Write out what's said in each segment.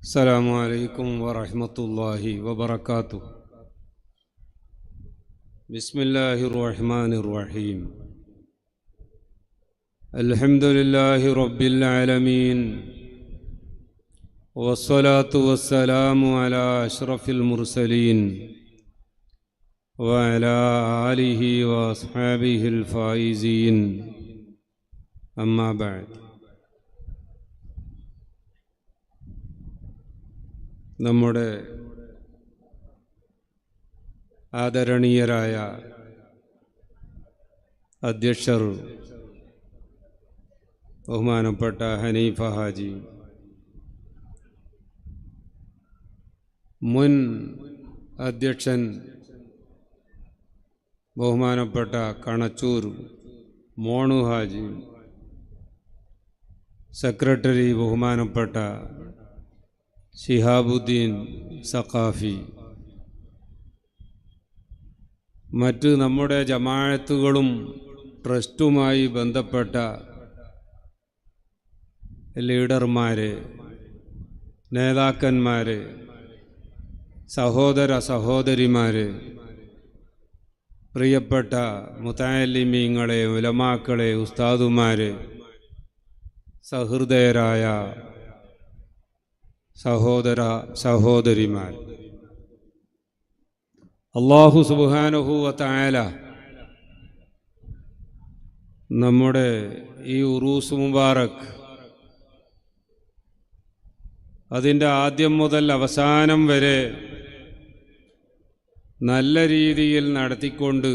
السلام عليكم ورحمة الله وبركاته. بسم الله الرحمن الرحيم. الحمد لله رب العالمين، والصلاة والسلام على أشرف المرسلين وعلى آله وأصحابه الفائزين. أما بعد. നമ്മുടെ ആദരണീയരായ അധ്യക്ഷർ ബഹുമാനപ്പെട്ട ഹനീഫ ഹാജി, മുൻ അധ്യക്ഷൻ ബഹുമാനപ്പെട്ട കണച്ചൂർ മോണു ഹാജി, സെക്രട്ടറി ബഹുമാനപ്പെട്ട ശിഹാബുദ്ദീൻ സഖാഫി, മറ്റ് നമ്മുടെ ജമാഅത്തുകളും ട്രസ്റ്റുമായി ബന്ധപ്പെട്ട ലീഡർമാരെ, നേതാക്കന്മാരെ, സഹോദര സഹോദരിമാരെ, പ്രിയപ്പെട്ട മുതഅല്ലിമീങ്ങളെ, ഉലമാക്കളെ, ഉസ്താദുമാരെ, സഹൃദയരായ സഹോദര സഹോദരിമാർ, അല്ലാഹു സുബ്ഹാനഹു വ തആല നമ്മുടെ ഈ ഉറൂസ് മുബാറക് അതിൻ്റെ ആദ്യം മുതൽ അവസാനം വരെ നല്ല രീതിയിൽ നടത്തിക്കൊണ്ട്,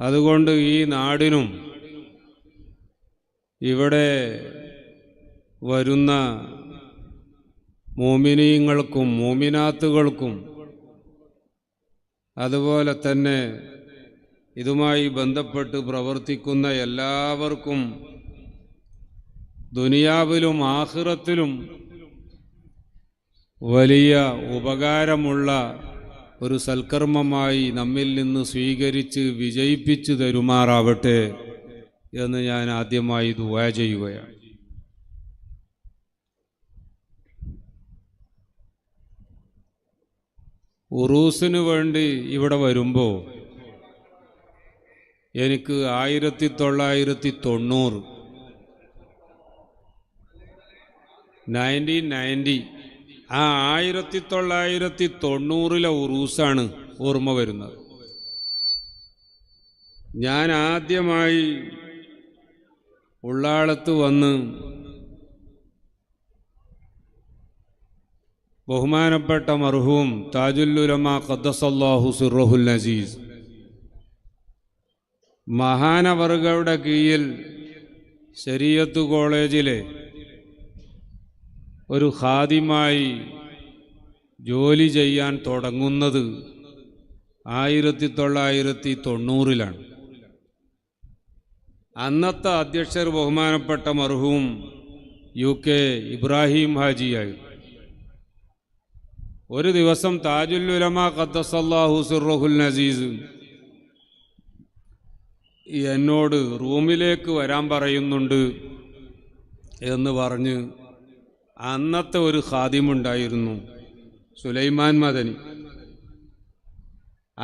അതുകൊണ്ട് ഈ നാടിനും ഇവിടെ വരുന്ന മോമിനീങ്ങൾക്കും മോമിനാത്തുകൾക്കും അതുപോലെ തന്നെ ഇതുമായി ബന്ധപ്പെട്ട് പ്രവർത്തിക്കുന്ന എല്ലാവർക്കും ദുനിയാവിലും ആഖിറത്തിലും വലിയ ഉപകാരമുള്ള ഒരു സൽക്കർമ്മമായി നമ്മിൽ നിന്ന് സ്വീകരിച്ച് വിജയിപ്പിച്ചു തരുമാറാവട്ടെ എന്ന് ഞാൻ ആദ്യമായി ദുആ ചെയ്യുകയാണ്. ഉറൂസിന് വേണ്ടി ഇവിടെ വരുമ്പോൾ എനിക്ക് 1990 ആ 1990 ഉറൂസാണ് ഓർമ്മ വരുന്നത്. ഞാൻ ആദ്യമായി ഉള്ളാളത്ത് വന്ന് ബഹുമാനപ്പെട്ട മർഹൂം താജുൽ ഉലമ ഖദ്ദസല്ലാഹു സിർറഹുൽ അസീസ് മഹാനവർകളുടെ കീഴിൽ ശരീഅത്ത് കോളേജിലെ ഒരു ഖാദിമായി ജോലി ചെയ്യാൻ തുടങ്ങുന്നത് 1990 അന്നത്തെ അധ്യക്ഷർ ബഹുമാനപ്പെട്ട മർഹൂം UK ഇബ്രാഹിം ഹാജിയായിരുന്നു. ഒരു ദിവസം താജുൽ ഉലമ ഖദ്ദസല്ലാഹു സിർറഹുൽ അസീസ് എന്നോട് റൂമിലേക്ക് വരാൻ പറയുന്നുണ്ട് എന്ന് പറഞ്ഞ് അന്നത്തെ ഒരു ഖാദിമുണ്ടായിരുന്നു, സുലൈമാൻ മദനി.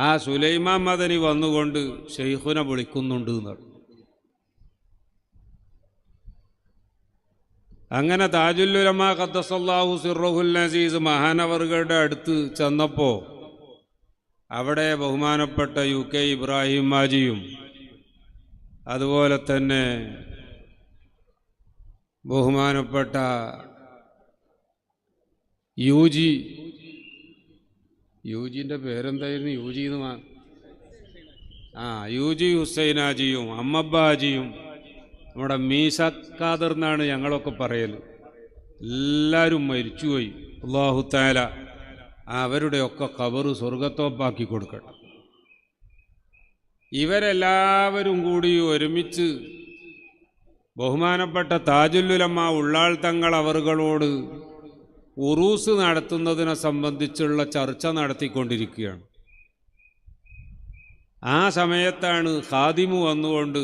ആ സുലൈമാൻ മദനി വന്നുകൊണ്ട് ഷെയ്ഖുനെ വിളിക്കുന്നുണ്ട് എന്നാണ്. അങ്ങനെ താജുൽ ഉലമ ഖദ്ദസല്ലാഹു സിർറഹുൽ അസീസ് മഹാനവറുകളുടെ അടുത്ത് ചെന്നപ്പോൾ അവിടെ ബഹുമാനപ്പെട്ട UK ഇബ്രാഹിം ഹാജിയും അതുപോലെ തന്നെ ബഹുമാനപ്പെട്ട യുജിൻ്റെ പേരെന്തായിരുന്നു? യുജി ഹുസൈൻ ഹാജിയും അമ്മബ്ബ ഹാജിയും നമ്മുടെ മീശ ഖാദർ എന്നാണ് ഞങ്ങളൊക്കെ പറയൽ. എല്ലാവരും മരിച്ചുപോയി. അല്ലാഹു തആല അവരുടെയൊക്കെ ഖബർ സ്വർഗത്തോപ്പാക്കി കൊടുക്കട്ടെ. ഇവരെല്ലാവരും കൂടി ഒരുമിച്ച് ബഹുമാനപ്പെട്ട താജുൽ ഉലമ ഉള്ളാൾ തങ്ങൾ അവറുകളോട് ഉറൂസ് നടത്തുന്നതിനെ സംബന്ധിച്ചുള്ള ചർച്ച നടത്തിക്കൊണ്ടിരിക്കുകയാണ്. ആ സമയത്താണ് ഖാദിമു വന്നുകൊണ്ട്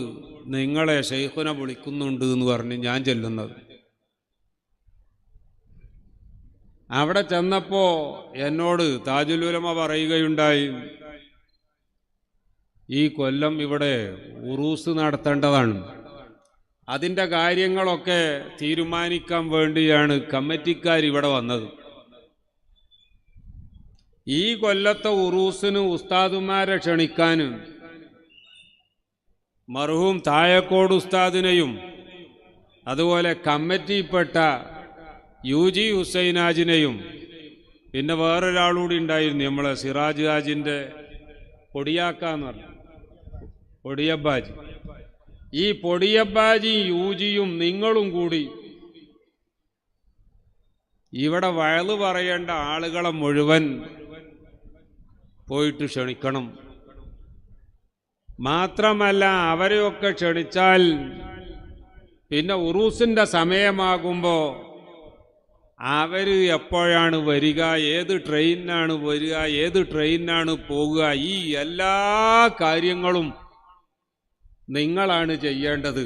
നിങ്ങളെ ഷെയ്ഖുനെ വിളിക്കുന്നുണ്ട് എന്ന് പറഞ്ഞ് ഞാൻ ചെല്ലുന്നത്. അവിടെ ചെന്നപ്പോൾ എന്നോട് താജുൽ ഉലമ പറയുകയുണ്ടായി, ഈ കൊല്ലം ഇവിടെ ഉറൂസ് നടത്തേണ്ടതാണ്. അതിൻ്റെ കാര്യങ്ങളൊക്കെ തീരുമാനിക്കാൻ വേണ്ടിയാണ് കമ്മിറ്റിക്കാർ ഇവിടെ വന്നത്. ഈ കൊല്ലത്തെ ഉറൂസിന് ഉസ്താദുമാരെ ക്ഷണിക്കാനും മർഹൂം തായക്കോട് ഉസ്താദിനെയും അതുപോലെ കമ്മിറ്റിയിൽപ്പെട്ട UG ഹുസൈനാജിനെയും പിന്നെ വേറൊരാളൂടി ഉണ്ടായിരുന്നു, നമ്മളെ സിറാജ് ഹാജിൻ്റെ പൊടിയാക്കാന്ന് പറഞ്ഞു, പൊടിയബ്ബാജി. ഈ പൊടിയബ്ബാജി UGയും നിങ്ങളും കൂടി ഇവിടെ വയല് പറയേണ്ട ആളുകളെ മുഴുവൻ പോയിട്ട് ക്ഷണിക്കണം. മാത്രമല്ല അവരെയൊക്കെ ക്ഷണിച്ചാൽ പിന്നെ ഉറൂസിൻ്റെ സമയമാകുമ്പോൾ അവർ എപ്പോഴാണ് വരിക, ഏത് ട്രെയിനിനാണ് വരിക, ഏത് ട്രെയിനിനാണ് പോകുക, ഈ എല്ലാ കാര്യങ്ങളും നിങ്ങളാണ് ചെയ്യേണ്ടത്.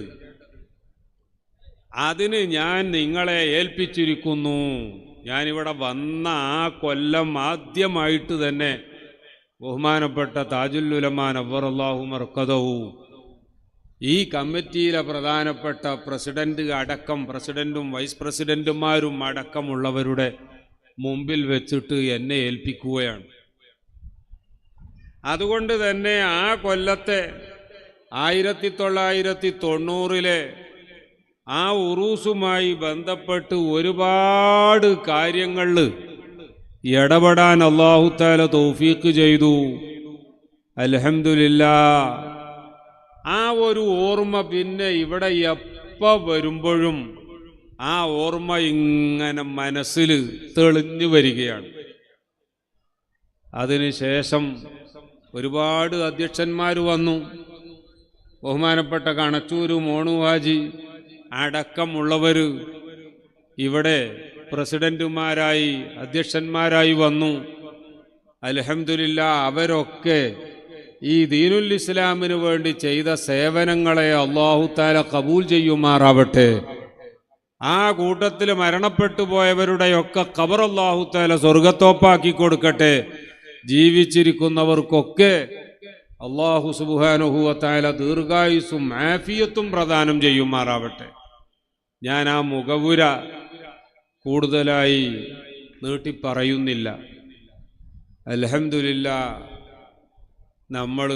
അതിന് ഞാൻ നിങ്ങളെ ഏൽപ്പിച്ചിരിക്കുന്നു. ഞാനിവിടെ വന്ന ആ കൊല്ലം ആദ്യമായിട്ട് തന്നെ ബഹുമാനപ്പെട്ട താജുൽ ഉലമ നവ്വറല്ലാഹു മർക്കദഹു ഈ കമ്മിറ്റിയിലെ പ്രധാനപ്പെട്ട പ്രസിഡന്റ് അടക്കം, പ്രസിഡന്റും വൈസ് പ്രസിഡന്റുമാരും അടക്കമുള്ളവരുടെ മുമ്പിൽ വെച്ചിട്ട് എന്നെ ഏൽപ്പിക്കുകയാണ്. അതുകൊണ്ട് തന്നെ ആ കൊല്ലത്തെ 1990 ആ ഉറൂസുമായി ബന്ധപ്പെട്ട് ഒരുപാട് കാര്യങ്ങളിൽ ഇടപെടാൻ അല്ലാഹു തആല തൗഫീഖ് ചെയ്തു. അൽഹംദുലില്ലാഹ്. ആ ഒരു ഓർമ്മ പിന്നെ ഇവിടെ എപ്പോൾ വരുമ്പോഴും ആ ഓർമ്മ ഇങ്ങനെ മനസ്സിൽ തെളിഞ്ഞു വരികയാണ്. അതിനുശേഷം ഒരുപാട് അധ്യക്ഷന്മാർ വന്നു. ബഹുമാനപ്പെട്ട കണച്ചൂര് മോണു ഹാജി അടക്കമുള്ളവർ ഇവിടെ പ്രസിഡന്റുമാരായി അധ്യക്ഷന്മാരായി വന്നു. അൽഹംദുലില്ലാഹ്. അവരൊക്കെ ഈ ദീനുൽ ഇസ്ലാമിന് വേണ്ടി ചെയ്ത സേവനങ്ങളെ അല്ലാഹു തആല ഖബൂൽ ചെയ്യുമാറാവട്ടെ. ആ കൂട്ടത്തിൽ മരണപ്പെട്ടു പോയവരുടെയൊക്കെ ഖബർ അല്ലാഹു തആല സ്വർഗ്ഗത്തോപ്പാക്കി കൊടുക്കട്ടെ. ജീവിച്ചിരിക്കുന്നവർക്കൊക്കെ അല്ലാഹു സുബ്ഹാനഹു വ തആല ദീർഘായുസ്സും ആഫിയത്തും പ്രദാനം ചെയ്യുമാറാവട്ടെ. ഞാൻ ആ മുഖവുര കൂടുതലായി നീട്ടിപ്പറയുന്നില്ല. അൽഹംദുലില്ലാഹ്. നമ്മൾ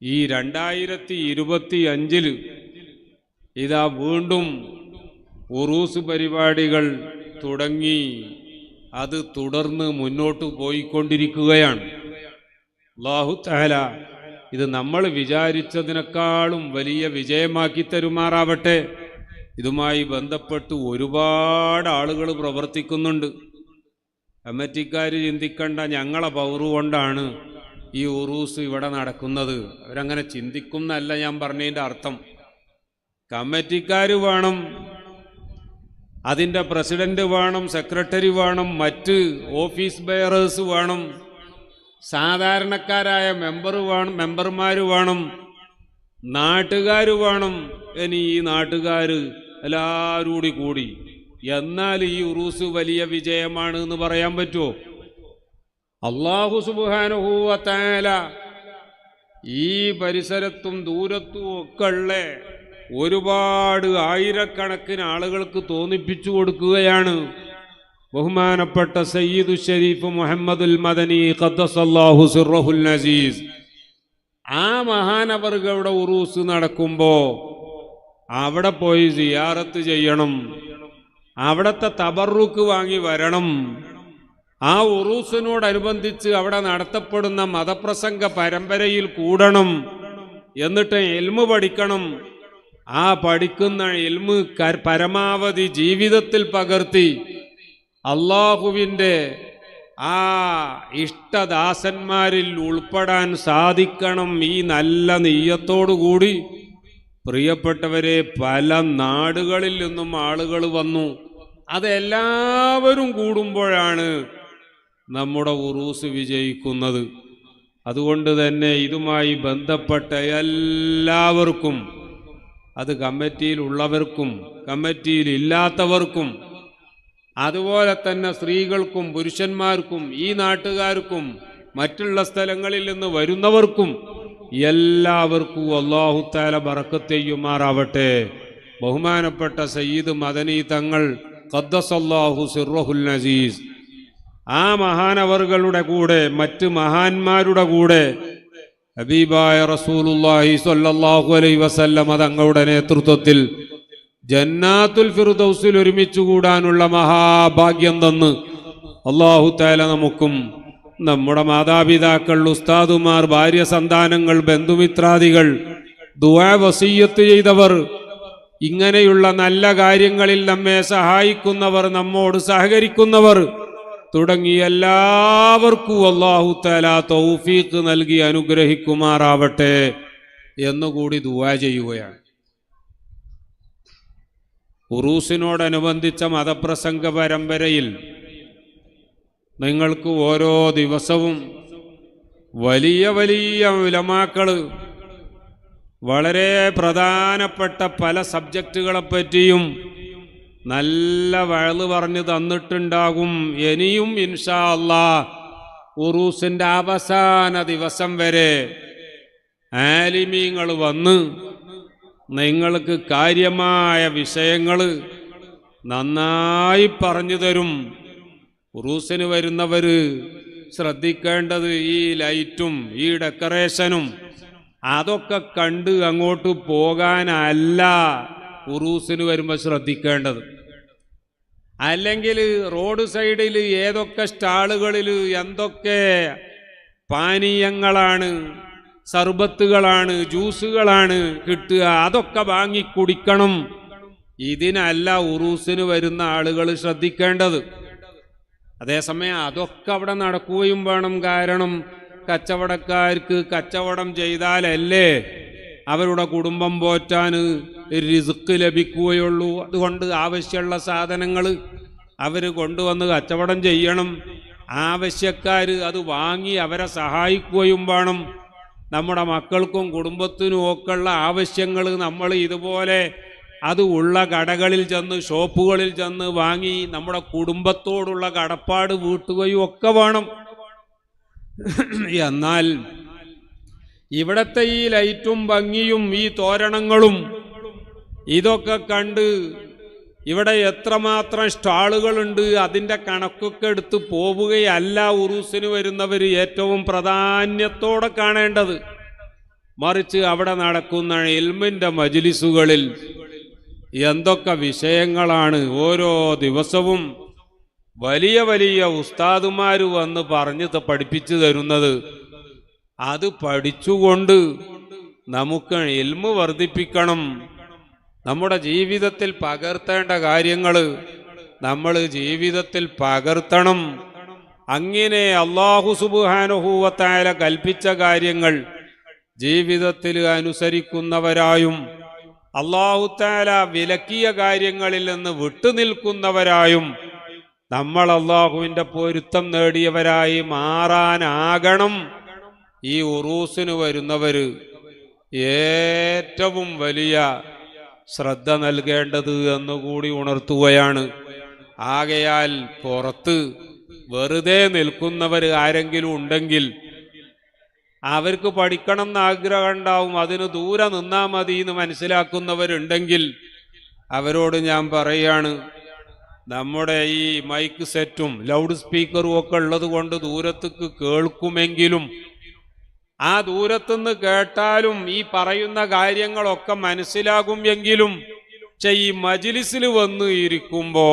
ഈ 2025 ഇതാ വീണ്ടും ഉറൂസ് പരിപാടികൾ തുടങ്ങി. അത് തുടർന്ന് മുന്നോട്ട് പോയിക്കൊണ്ടിരിക്കുകയാണ്. അല്ലാഹു തആല ഇത് നമ്മൾ വിചാരിച്ചതിനേക്കാളും വലിയ വിജയമാക്കി തരുമാറാവട്ടെ. ഇതുമായി ബന്ധപ്പെട്ട് ഒരുപാട് ആളുകൾ പ്രവർത്തിക്കുന്നുണ്ട്. കമ്മിറ്റിക്കാർ ചിന്തിക്കേണ്ട ഞങ്ങളെ പവർ കൊണ്ടാണ് ഈ ഉറൂസ് ഇവിടെ നടക്കുന്നത്. അവരങ്ങനെ ചിന്തിക്കുന്നല്ല ഞാൻ പറഞ്ഞതിൻ്റെ അർത്ഥം. കമ്മിറ്റിക്കാർ വേണം, അതിൻ്റെ പ്രസിഡന്റ് വേണം, സെക്രട്ടറി വേണം, മറ്റ് ഓഫീസ് ബെയറേഴ്സ് വേണം, സാധാരണക്കാരായ മെമ്പർമാർ വേണം, നാട്ടുകാർ വേണം. ഇനി ഈ നാട്ടുകാർ എല്ലാവരും കൂടി എന്നാൽ ഈ ഉറൂസ് വലിയ വിജയമാണ് എന്ന് പറയാൻ പറ്റുമോ? അല്ലാഹു സുബ്ഹാനഹു വ തആല ഈ പരിസരത്തും ദൂരത്തും ഒക്കെ ഉള്ള ഒരുപാട് ആയിരക്കണക്കിന് ആളുകൾക്ക് തോന്നിപ്പിച്ചു കൊടുക്കുകയാണ്. ബഹുമാനപ്പെട്ട സയ്യിദു ഷരീഫ് മുഹമ്മദുൽ മദനി ഖദ്ദസല്ലാഹു സിർറഹുൽ അസീസ് ആ മഹാനവറുകളുടെ ഉറൂസ് നടക്കുമ്പോൾ അവിടെ പോയി സിയാറത്ത് ചെയ്യണം, അവിടത്തെ തബറുക്ക് വാങ്ങി വരണം. ആ ഉറൂസിനോടനുബന്ധിച്ച് അവിടെ നടത്തപ്പെടുന്ന മതപ്രസംഗ പരമ്പരയിൽ കൂടണം. എന്നിട്ട് ഇൽമു പഠിക്കണം. ആ പഠിക്കുന്ന ഇൽമു പരമാവധി ജീവിതത്തിൽ പകർത്തി അള്ളാഹുവിൻ്റെ ആ ഇഷ്ടദാസന്മാരിൽ ഉൾപ്പെടാൻ സാധിക്കണം. ഈ നല്ല നിയ്യത്തോടുകൂടി പ്രിയപ്പെട്ടവരെ പല നാടുകളിൽ നിന്നും ആളുകൾ വന്നു. അതെല്ലാവരും കൂടുമ്പോഴാണ് നമ്മുടെ ഉറൂസ് വിജയിക്കുന്നത്. അതുകൊണ്ട് തന്നെ ഇതുമായി ബന്ധപ്പെട്ട എല്ലാവർക്കും, അത് കമ്മിറ്റിയിൽ ഉള്ളവർക്കും കമ്മിറ്റിയിൽ ഇല്ലാത്തവർക്കും, അതുപോലെ തന്നെ സ്ത്രീകൾക്കും പുരുഷന്മാർക്കും ഈ നാട്ടുകാർക്കും മറ്റുള്ള സ്ഥലങ്ങളിൽ നിന്ന് വരുന്നവർക്കും എല്ലാവർക്കും അല്ലാഹു തആല ബറക്കത്ത് ചെയ്യുമാറാവട്ടെ. ബഹുമാനപ്പെട്ട സയ്യിദ് മദനി തങ്ങൾ ഖദ്ദസല്ലാഹു സിർറഹുൽ അസീസ് ആ മഹാനവറുകളുടെ കൂടെ മറ്റ് മഹാന്മാരുടെ കൂടെ ഹബീബായ റസൂലുള്ളാഹി സ്വല്ലല്ലാഹു അലൈഹി വസല്ലമ തങ്ങളുടെ നേതൃത്വത്തിൽ ജന്നാത്തുൽ ഫിർദൗസിൽ ഒരുമിച്ച് കൂടാനുള്ള മഹാഭാഗ്യം തന്ന് അല്ലാഹു തആല നമുക്കും നമ്മുടെ മാതാപിതാക്കൾ, ഉസ്താദുമാർ, ഭാര്യ സന്താനങ്ങൾ, ബന്ധുമിത്രാദികൾ, ദുആ വസിയ്യത്ത് ചെയ്തവർ, ഇങ്ങനെയുള്ള നല്ല കാര്യങ്ങളിൽ നമ്മെ സഹായിക്കുന്നവർ, നമ്മോട് സഹകരിക്കുന്നവർ തുടങ്ങി എല്ലാവർക്കും അല്ലാഹു തആല തൗഫീഖ് നൽകി അനുഗ്രഹിക്കുമാറാവട്ടെ എന്നുകൂടി ദുആ ചെയ്യുകയാണ്. ഉറൂസിനോടനുബന്ധിച്ച മതപ്രസംഗ പരമ്പരയിൽ നിങ്ങൾക്ക് ഓരോ ദിവസവും വലിയ വലിയ ഉലമാക്കൾ വളരെ പ്രധാനപ്പെട്ട പല സബ്ജക്റ്റുകളെപ്പറ്റിയും നല്ല വഅള് പറഞ്ഞു തന്നിട്ടുണ്ടാകും. ഇനിയും ഇൻഷാ അല്ലാഹ് ഉറൂസിൻ്റെ അവസാന ദിവസം വരെ ആലിമീങ്ങൾ വന്ന് നിങ്ങൾക്ക് കാര്യമായ വിഷയങ്ങൾ നന്നായി പറഞ്ഞു തരും. ഉറൂസിന് വരുന്നവർ ശ്രദ്ധിക്കേണ്ടത് ഈ ലൈറ്റും ഈ ഡെക്കറേഷനും അതൊക്കെ കണ്ട് അങ്ങോട്ട് പോകാനല്ല ഉറൂസിന് വരുമ്പോൾ ശ്രദ്ധിക്കേണ്ടത്. അല്ലെങ്കിൽ റോഡ് സൈഡിൽ ഏതൊക്കെ സ്റ്റാളുകളിൽ എന്തൊക്കെ പാനീയങ്ങളാണ്, സർബത്തുകളാണ്, ജ്യൂസുകളാണ് കിട്ടുക, അതൊക്കെ വാങ്ങി കുടിക്കണം. ഇതിനല്ല ഉറൂസിന് വരുന്ന ആളുകൾ ശ്രദ്ധിക്കേണ്ടത്. അതേസമയം അതൊക്കെ അവിടെ നടക്കുകയും വേണം. കാരണം കച്ചവടക്കാർക്ക് കച്ചവടം ചെയ്താലല്ലേ അവരുടെ കുടുംബം പോറ്റാൻ റിസ്ക് ലഭിക്കുകയുള്ളൂ. അതുകൊണ്ട് ആവശ്യമുള്ള സാധനങ്ങൾ അവർ കൊണ്ടുവന്ന് കച്ചവടം ചെയ്യണം. ആവശ്യക്കാർ അത് വാങ്ങി അവരെ സഹായിക്കുകയും വേണം. നമ്മുടെ മക്കൾക്കും കുടുംബത്തിനും ഒക്കെയുള്ള ആവശ്യങ്ങൾ നമ്മൾ ഇതുപോലെ അത് ഉള്ള കടകളിൽ ചെന്ന്, ഷോപ്പുകളിൽ ചെന്ന് വാങ്ങി നമ്മുടെ കുടുംബത്തോടുള്ള കടപ്പാട് വീട്ടുകയും ഒക്കെ വേണം. എന്നാൽ ഇവിടത്തെ ഈ ലൈറ്റും ഭംഗിയും ഈ തോരണങ്ങളും ഇതൊക്കെ കണ്ട് ഇവിടെ എത്രമാത്രം സ്റ്റാളുകളുണ്ട് അതിൻ്റെ കണക്കൊക്കെ എടുത്ത് പോവുകയല്ല ഉറൂസിന് വരുന്നവർ ഏറ്റവും പ്രാധാന്യത്തോടെ കാണേണ്ടത്. മറിച്ച് അവിടെ നടക്കുന്ന ഇൽമിൻ്റെ മജ്ലിസുകളിൽ എന്തൊക്കെ വിഷയങ്ങളാണ് ഓരോ ദിവസവും വലിയ വലിയ ഉസ്താദുമാർ വന്ന് പറഞ്ഞ് പഠിപ്പിച്ചു തരുന്നത്. അത് പഠിച്ചുകൊണ്ട് നമുക്ക് ഇൽമ് വർദ്ധിപ്പിക്കണം. നമ്മുടെ ജീവിതത്തിൽ പകർത്തേണ്ട കാര്യങ്ങൾ നമ്മൾ ജീവിതത്തിൽ പകർത്തണം. അങ്ങനെ അല്ലാഹു സുബ്ഹാനഹു വ തആല കൽപ്പിച്ച കാര്യങ്ങൾ ജീവിതത്തിൽ അനുസരിക്കുന്നവരായും അല്ലാഹു തആല വിലക്കിയ കാര്യങ്ങളിൽ നിന്ന് വിട്ടുനിൽക്കുന്നവരായും നമ്മൾ അല്ലാഹുവിൻ്റെ പൊരുത്തം നേടിയവരായി മാറാനാകണം ഈ ഉറൂസിന് വരുന്നവർ ഏറ്റവും വലിയ ശ്രദ്ധ നൽകേണ്ടത് എന്നുകൂടി ഉണർത്തുകയാണ്. ആകയാൽ പുറത്ത് വെറുതെ നിൽക്കുന്നവർ ആരെങ്കിലും ഉണ്ടെങ്കിൽ അവർക്ക് പഠിക്കണം എന്ന് ആഗ്രഹം ഉണ്ടാവും, അതിന് ദൂരെ നിന്നാൽ മതി എന്ന് മനസ്സിലാക്കുന്നവരുണ്ടെങ്കിൽ അവരോട് ഞാൻ പറയാണ്, നമ്മുടെ ഈ മൈക്ക് സെറ്റും ലൗഡ് സ്പീക്കറും ഒക്കെ ഉള്ളത് കൊണ്ട് ദൂരത്തേക്ക് കേൾക്കുമെങ്കിലും ആ ദൂരത്തുനിന്ന് കേട്ടാലും ഈ പറയുന്ന കാര്യങ്ങളൊക്കെ മനസ്സിലാകും എങ്കിലും ഈ മജ്ലിസിൽ വന്ന് ഇരിക്കുമ്പോ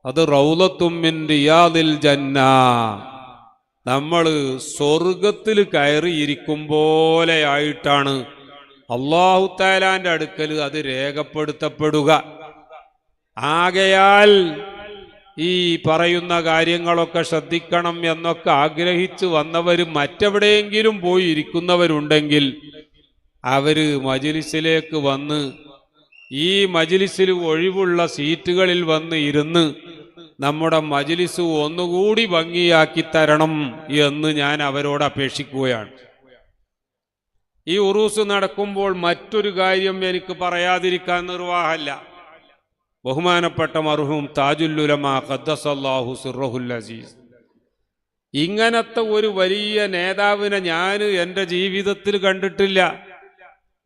അത് റൗളത്തും മിൻ റിയാദിൽ ജന്ന, നമ്മൾ സ്വർഗത്തിൽ കയറിയിരിക്കും പോലെ ആയിട്ടാണ് അല്ലാഹു തആലാന്റെ അടുക്കൽ അത് രേഖപ്പെടുത്തപ്പെടുക. ആകയാൽ ഈ പറയുന്ന കാര്യങ്ങളൊക്കെ ശ്രദ്ധിക്കണം എന്നൊക്കെ ആഗ്രഹിച്ചു വന്നവർ മറ്റെവിടെയെങ്കിലും പോയി ഇരിക്കുന്നവരുണ്ടെങ്കിൽ അവര് മജ്ലിസിലേക്ക് വന്ന് ഈ മജ്ലിസിൽ ഒഴിവുള്ള സീറ്റുകളിൽ വന്ന് ഇരുന്ന് നമ്മുടെ മജ്ലിസ് ഒന്നുകൂടി ഭംഗിയാക്കി തരണം എന്ന് ഞാൻ അവരോട് അപേക്ഷിക്കുകയാണ്. ഈ ഉറൂസ് നടക്കുമ്പോൾ മറ്റൊരു കാര്യം എനിക്ക് പറയാതിരിക്കാൻ നിർവാഹമില്ല. ബഹുമാനപ്പെട്ട മർഹൂം താജുൽ ഉലമ ഖദ്ദസല്ലാഹു സിർറഹുൽ അസീസ്. ഇങ്ങനത്തെ ഒരു വലിയ നേതാവിനെ ഞാൻ എൻ്റെ ജീവിതത്തിൽ കണ്ടിട്ടില്ല.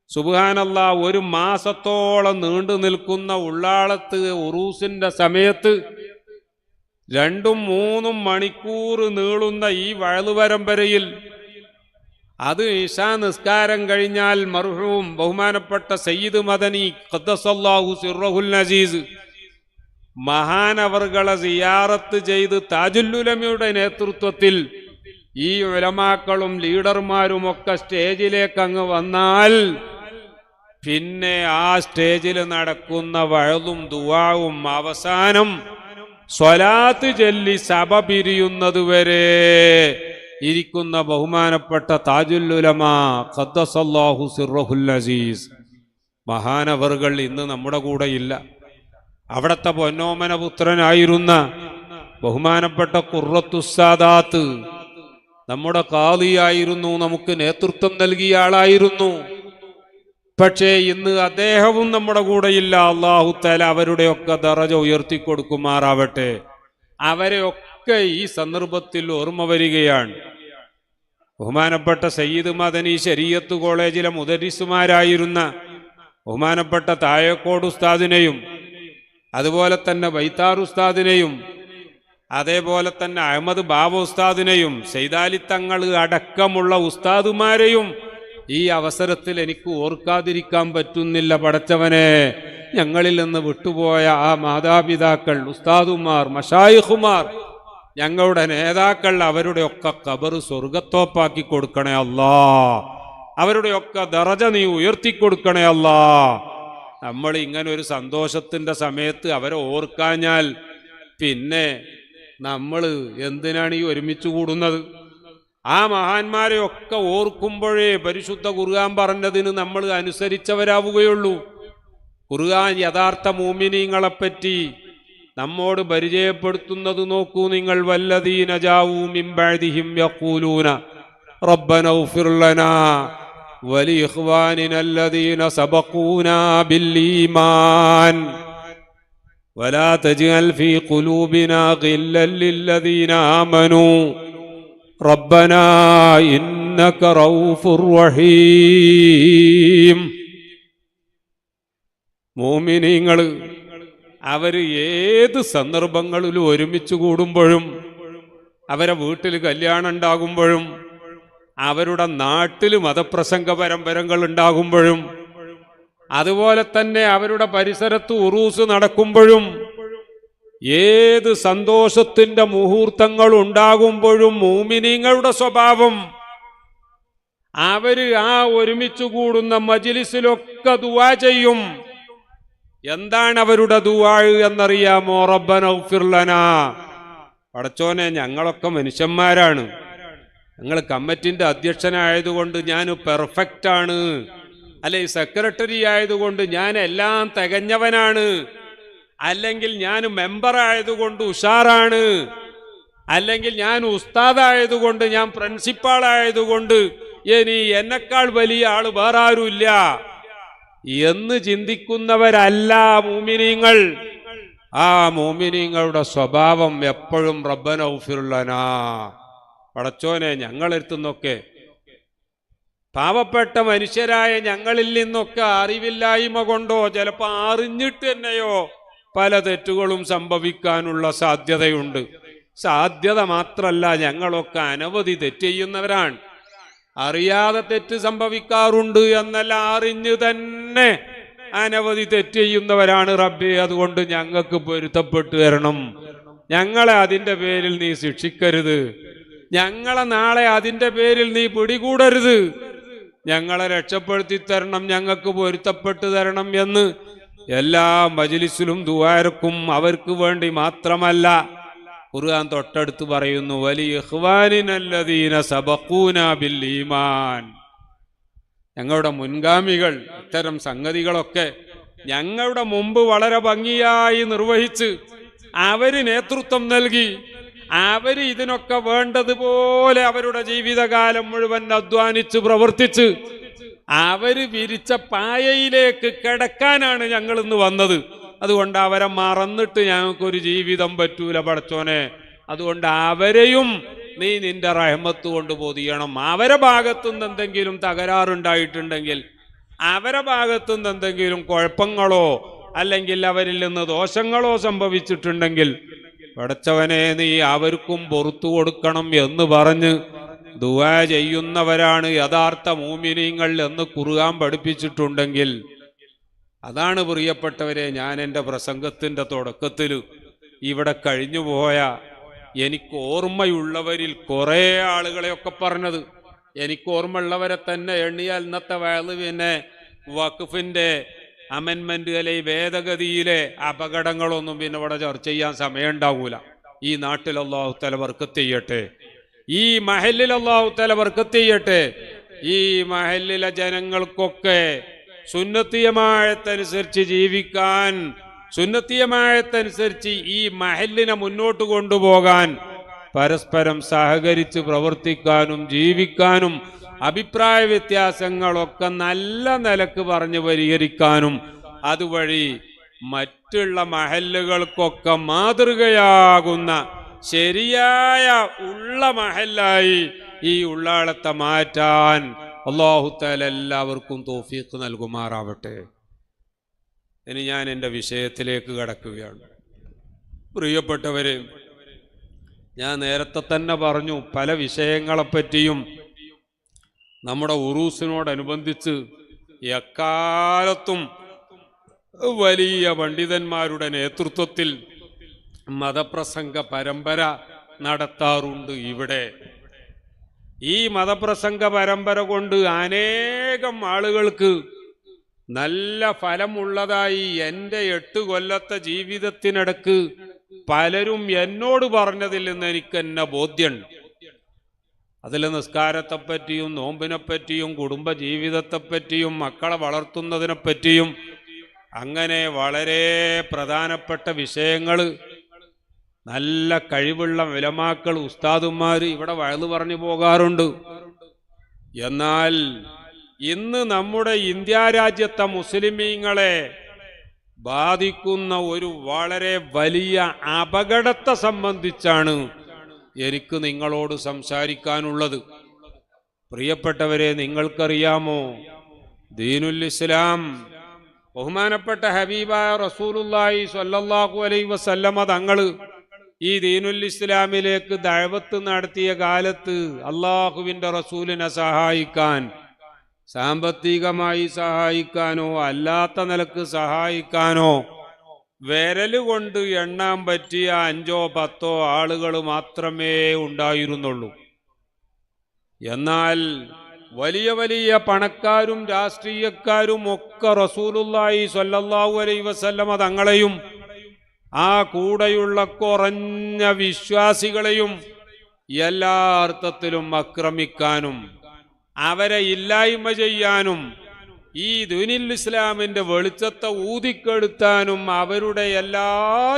സുബ്ഹാനല്ലാഹ്, ഒരു മാസത്തോളം നീണ്ടു നിൽക്കുന്ന ഉള്ളാളത്ത് ഉറൂസിന്റെ സമയത്ത് 2-3 മണിക്കൂർ നീളുന്ന ഈ വഅ്ള് പരമ്പരയിൽ, അത് ഇശാ നിസ്കാരം കഴിഞ്ഞാൽ മർഹൂം ബഹുമാനപ്പെട്ട സയ്യിദ് മദനി ഖദ്ദസല്ലാഹു സിർറഹുൽ അസീസ് മഹാനവർകളെ സിയാറത്ത് ചെയ്ത് താജുൽ ഉലമയുടെ നേതൃത്വത്തിൽ ഈ ഉലമാക്കളും ലീഡർമാരുമൊക്കെ സ്റ്റേജിലേക്ക് അങ്ങ് വന്നാൽ പിന്നെ ആ സ്റ്റേജിൽ നടക്കുന്ന വഅ്ളും ദുആവും അവസാനം സ്വലാത്ത് ചൊല്ലി സഭ പിരിയുന്നതുവരെ ഇരിക്കുന്ന ബഹുമാനപ്പെട്ട താജുൽ ഉലമ ഖദ്ദസല്ലാഹു സിർറഹുൽ അസീസ് മഹാനവറുകൾ ഇന്ന് നമ്മുടെ കൂടെ ഇല്ല. അവിടത്തെ പൊന്നോമന പുത്രനായിരുന്ന ബഹുമാനപ്പെട്ട ഖുർറത്തുസ്സാദാത്ത് നമ്മുടെ ഖാദിയായിരുന്നു, നമുക്ക് നേതൃത്വം നൽകിയ ആളായിരുന്നു. പക്ഷേ ഇന്ന് അദ്ദേഹവും നമ്മുടെ കൂടെയില്ല. അല്ലാഹു തആല അവരുടെയൊക്കെ ദറജ ഉയർത്തിക്കൊടുക്കുമാറാവട്ടെ. അവരെയൊക്കെ ഈ സന്ദർഭത്തിൽ ഓർമ്മ വരികയാണ്. ബഹുമാനപ്പെട്ട സയ്യിദ് മദനി ശരീഅത്ത് കോളേജിലെ മുദരിസുമാരായിരുന്ന ബഹുമാനപ്പെട്ട താഴേക്കോട് ഉസ്താദിനെയും, അതുപോലെ തന്നെ ബൈത്താർ ഉസ്താദിനെയും, അതേപോലെ തന്നെ അഹമ്മദ് ബാബ ഉസ്താദിനെയും, സൈദാലി തങ്ങൾ അടക്കമുള്ള ഉസ്താദുമാരെയും ഈ അവസരത്തിൽ എനിക്ക് ഓർക്കാതിരിക്കാൻ പറ്റുന്നില്ല. പടച്ചവനെ, ഞങ്ങളിൽ നിന്ന് വിട്ടുപോയ ആ മാതാപിതാക്കൾ, ഉസ്താദുമാർ, മശായിഖുമാർ, ഞങ്ങളുടെ നേതാക്കൾ, അവരുടെയൊക്കെ ഖബർ സ്വർഗത്തോപ്പാക്കി കൊടുക്കണേ അല്ലാ. അവരുടെയൊക്കെ ദറജ നീ ഉയർത്തിക്കൊടുക്കണേ അല്ലാ. നമ്മൾ ഇങ്ങനെ ഒരു സന്തോഷത്തിന്റെ സമയത്ത് അവരെ ഓർക്കാഞ്ഞാൽ പിന്നെ നമ്മൾ എന്തിനാണ് ഈ ഒരുമിച്ച് കൂടുന്നത്? ആ മഹാന്മാരെയൊക്കെ ഓർക്കുമ്പോഴേ പരിശുദ്ധ ഖുർആൻ പറഞ്ഞതിന് നമ്മൾ അനുസരിച്ചവരാവുകയുള്ളൂ. ഖുർആൻ യഥാർത്ഥ മുഅ്മിനീങ്ങളെപ്പറ്റി നമ്മോട് പരിചയപ്പെടുത്തുന്നത് നോക്കൂ നിങ്ങൾ. വല്ലദീന ജാഊ മിൻ ബഅദിഹിം യഖൂലൂന റബ്ബന ഇഗ്ഫിർ ലനാ വലിഇഖ്വാനിന അല്ലദീന സബഖൂനാ ബിൽ ഈമാൻ വലാ തജ്അൽ ഫീ ഖുലൂബിനാ ഗില്ലൻ ലില്ലദീന ആമനൂ റബ്ബനാ ഇന്നക റഊഫുർ റഹീം. മുഅ്മിനീങ്ങൾ അവര് ഏത് സന്ദർഭങ്ങളിലും ഒരുമിച്ച് കൂടുമ്പോഴും, അവരെ വീട്ടിൽ കല്യാണം ഉണ്ടാകുമ്പോഴും, അവരുടെ നാട്ടിൽ മതപ്രസംഗ പരമ്പരകൾ ഉണ്ടാകുമ്പോഴും, അതുപോലെ തന്നെ അവരുടെ പരിസരത്ത് ഉറൂസ് നടക്കുമ്പോഴും, ഏത് സന്തോഷത്തിന്റെ മുഹൂർത്തങ്ങൾ ഉണ്ടാകുമ്പോഴും മുഅ്മിനീങ്ങളുടെ സ്വഭാവം അവര് ആ ഒരുമിച്ച് കൂടുന്ന മജ്ലിസിലൊക്കെ ദുആ ചെയ്യും. എന്താണ് അവരുടെ ദുആ എന്നറിയാമോ? റബ്ബന ഇഗ്ഫിർ ലനാ, പടച്ചോനെ ഞങ്ങളൊക്കെ മനുഷ്യന്മാരാണ്, ഞങ്ങൾ കമ്മിറ്റിന്റെ അധ്യക്ഷനായതുകൊണ്ട് ഞാൻ പെർഫെക്റ്റ് ആണ്, അല്ലെ സെക്രട്ടറി ആയതുകൊണ്ട് ഞാൻ എല്ലാം തികഞ്ഞവനാണ്, അല്ലെങ്കിൽ ഞാൻ മെമ്പർ ആയതുകൊണ്ട് ഉഷാറാണ്, അല്ലെങ്കിൽ ഞാൻ ഉസ്താദായതുകൊണ്ട്, ഞാൻ പ്രിൻസിപ്പാൾ ആയതുകൊണ്ട് ഇനി എന്നെക്കാൾ വലിയ ആള് വേറെ ആരുമില്ല എന്ന് ചിന്തിക്കുന്നവരല്ല മുഅ്മിനീങ്ങൾ. ആ മുഅ്മിനീങ്ങളുടെ സ്വഭാവം എപ്പോഴും റബ്ബന ഇഗ്ഫിർ ലനാ, പടച്ചോനെ ഞങ്ങളെടുത്തുനിന്നൊക്കെ, പാവപ്പെട്ട മനുഷ്യരായ ഞങ്ങളിൽ നിന്നൊക്കെ അറിവില്ലായ്മ കൊണ്ടോ ചിലപ്പോൾ അറിഞ്ഞിട്ട് തന്നെയോ പല തെറ്റുകളും സംഭവിക്കാനുള്ള സാധ്യതയുണ്ട്. സാധ്യത മാത്രല്ല, ഞങ്ങളൊക്കെ അനവധി തെറ്റ് ചെയ്യുന്നവരാണ്. അറിയാതെ തെറ്റ് സംഭവിക്കാറുണ്ട് എന്നല്ല, അറിഞ്ഞു തന്നെ അനവധി തെറ്റ് ചെയ്യുന്നവരാണ് റബ്ബേ. അതുകൊണ്ട് ഞങ്ങൾക്ക് പൊരുത്തപ്പെട്ടു തരണം, ഞങ്ങളെ അതിൻ്റെ പേരിൽ നീ ശിക്ഷിക്കരുത്, ഞങ്ങളെ നാളെ അതിൻ്റെ പേരിൽ നീ പിടികൂടരുത്, ഞങ്ങളെ രക്ഷപ്പെടുത്തി തരണം, ഞങ്ങൾക്ക് പൊരുത്തപ്പെട്ടു തരണം എന്ന് എല്ലാ മജ്ലിസിലും ദുആർക്കും. അവർക്ക് വേണ്ടി മാത്രമല്ല, ഖുർആൻ തൊട്ടടുത്ത് പറയുന്നു, വലിഇഖ്വാനിനല്ലദീന സബഖൂനാ ബിൽ ഈമാൻ. ഞങ്ങളുടെ മുൻഗാമികൾ ഇത്തരം സംഗതികളൊക്കെ ഞങ്ങളുടെ മുമ്പ് വളരെ ഭംഗിയായി നിർവഹിച്ച് അവര് നേതൃത്വം നൽകി, അവര് ഇതിനൊക്കെ വേണ്ടതുപോലെ അവരുടെ ജീവിതകാലം മുഴുവൻ അധ്വാനിച്ച് പ്രവർത്തിച്ച് അവര് വിരിച്ച പായയിലേക്ക് കിടക്കാനാണ് ഞങ്ങൾ ഇന്ന് വന്നത്. അതുകൊണ്ട് അവരെ മറന്നിട്ട് ഞങ്ങൾക്കൊരു ജീവിതം പറ്റൂല പടച്ചോനെ. അതുകൊണ്ട് അവരെയും നീ നിന്റെ റഹ്മത്ത് കൊണ്ട് പൊതിയണം. അവരെ ഭാഗത്തുനിന്ന് എന്തെങ്കിലും തകരാറുണ്ടായിട്ടുണ്ടെങ്കിൽ, അവരെ ഭാഗത്തുനിന്ന് എന്തെങ്കിലും കുഴപ്പങ്ങളോ അല്ലെങ്കിൽ അവരിൽ നിന്ന് ദോഷങ്ങളോ സംഭവിച്ചിട്ടുണ്ടെങ്കിൽ പടച്ചവനെ നീ അവർക്കും പുറത്തു കൊടുക്കണം എന്ന് പറഞ്ഞ് ദുആ ചെയ്യുന്നവരാണ് യഥാർത്ഥ മൂമിനീങ്ങൾ എന്ന് ഖുർആൻ പഠിപ്പിച്ചിട്ടുണ്ടെങ്കിൽ, അതാണ് പ്രിയപ്പെട്ടവരെ ഞാൻ എൻ്റെ പ്രസംഗത്തിൻ്റെ തുടക്കത്തിൽ ഇവിടെ കഴിഞ്ഞുപോയ എനിക്ക് ഓർമ്മയുള്ളവരിൽ കുറേ ആളുകളെയൊക്കെ പറഞ്ഞത്. എനിക്ക് ഓർമ്മയുള്ളവരെ തന്നെ എണ്ണിയാൽ ഇന്നത്തെ വയല് പിന്നെ വഖഫിൻ്റെ അമെൻമെന്റ് അല്ലെങ്കിൽ ഭേദഗതിയിലെ അപകടങ്ങളൊന്നും പിന്നെ ഇവിടെ ചർച്ച ചെയ്യാൻ സമയം ഉണ്ടാവൂല. ഈ നാട്ടിൽ അല്ലാഹു തആല ബർക്കത്ത് ചെയ്യട്ടെ, ഈ മഹല്ലിൽ അല്ലാഹു തആല ബർക്കത്ത് ചെയ്യട്ടെ. ഈ മഹല്ലിലെ ജനങ്ങൾക്കൊക്കെ സുന്നത്തിയമായത്തനുസരിച്ച് ജീവിക്കാൻ, സുന്നത്തിയമായത്തനുസരിച്ച് ഈ മഹല്ലിനെ മുന്നോട്ട് കൊണ്ടുപോകാൻ, പരസ്പരം സഹകരിച്ച് പ്രവർത്തിക്കാനും ജീവിക്കാനും അഭിപ്രായ വ്യത്യാസങ്ങളൊക്കെ നല്ല നിലക്ക് പറഞ്ഞു പരിഹരിക്കാനും അതുവഴി മറ്റുള്ള മഹല്ലുകൾക്കൊക്കെ മാതൃകയാകുന്ന ശരിയായ ഉള്ള മഹല്ലായി ഈ ഉള്ളാളത്തെ മാറ്റാൻ അല്ലാഹു തആല എല്ലാവർക്കും തൗഫീഖ് നൽകുമാറാവട്ടെ. ഇനി ഞാൻ എൻ്റെ വിഷയത്തിലേക്ക് കടക്കുകയാണ്. പ്രിയപ്പെട്ടവരെ, ഞാൻ നേരത്തെ തന്നെ പറഞ്ഞു, പല വിഷയങ്ങളെപ്പറ്റിയും നമ്മുടെ ഉറൂസിനോടനുബന്ധിച്ച് എക്കാലത്തും വലിയ പണ്ഡിതന്മാരുടെ നേതൃത്വത്തിൽ മതപ്രസംഗ പരമ്പര നടത്താറുണ്ട്. ഇവിടെ ഈ മതപ്രസംഗ പരമ്പര കൊണ്ട് അനേകം ആളുകൾക്ക് നല്ല ഫലമുള്ളതായി എൻ്റെ 8 കൊല്ലത്തെ ജീവിതത്തിനിടക്ക് പലരും എന്നോട് പറഞ്ഞതിൽ നിന്ന് എനിക്ക് എന്നെ ബോധ്യമുണ്ട്. അതിൽ നിസ്കാരത്തെപ്പറ്റിയും നോമ്പിനെപ്പറ്റിയും കുടുംബജീവിതത്തെപ്പറ്റിയും മക്കളെ വളർത്തുന്നതിനെപ്പറ്റിയും അങ്ങനെ വളരെ പ്രധാനപ്പെട്ട വിഷയങ്ങൾ നല്ല കഴിവുള്ള ഉലമാക്കൾ ഉസ്താദുമാർ ഇവിടെ വയല് പറഞ്ഞു പോകാറുണ്ട്. എന്നാൽ ഇന്ന് നമ്മുടെ ഇന്ത്യ രാജ്യത്തെ മുസ്ലിമീങ്ങളെ ബാധിക്കുന്ന ഒരു വളരെ വലിയ അപകടത്തെ സംബന്ധിച്ചാണ് എനിക്ക് നിങ്ങളോട് സംസാരിക്കാനുള്ളത്. പ്രിയപ്പെട്ടവരെ, നിങ്ങൾക്കറിയാമോ, ദീനുൽ ഇസ്ലാം ബഹുമാനപ്പെട്ട ഹബീബായ റസൂലുള്ളാഹി സ്വല്ലല്ലാഹു അലൈഹി വസല്ലമ തങ്ങൾ ഈ ദീനുൽ ഇസ്ലാമിലേക്ക് ദഅവത്ത് നടത്തിയ കാലത്ത് അള്ളാഹുവിൻ്റെ റസൂലിനെ സഹായിക്കാൻ, സാമ്പത്തികമായി സഹായിക്കാനോ അല്ലാത്ത നിലക്ക് സഹായിക്കാനോ വിരലുകൊണ്ട് എണ്ണാൻ പറ്റിയ 5 or 10 ആളുകൾ മാത്രമേ ഉണ്ടായിരുന്നുള്ളൂ. എന്നാൽ വലിയ വലിയ പണക്കാരും രാഷ്ട്രീയക്കാരും ഒക്കെ റസൂലുള്ളാഹി സ്വല്ലല്ലാഹു അലൈഹി വസല്ലമ തങ്ങളെയും ആ കൂടെയുള്ള കുറഞ്ഞ വിശ്വാസികളെയും എല്ലാ അർത്ഥത്തിലും ആക്രമിക്കാനും അവരെ ഇല്ലായ്മ ചെയ്യാനും ഈ ദീനുൽ ഇസ്ലാമിന്റെ വെളിച്ചത്തെ ഊതിക്കെടുത്താനും അവരുടെ എല്ലാ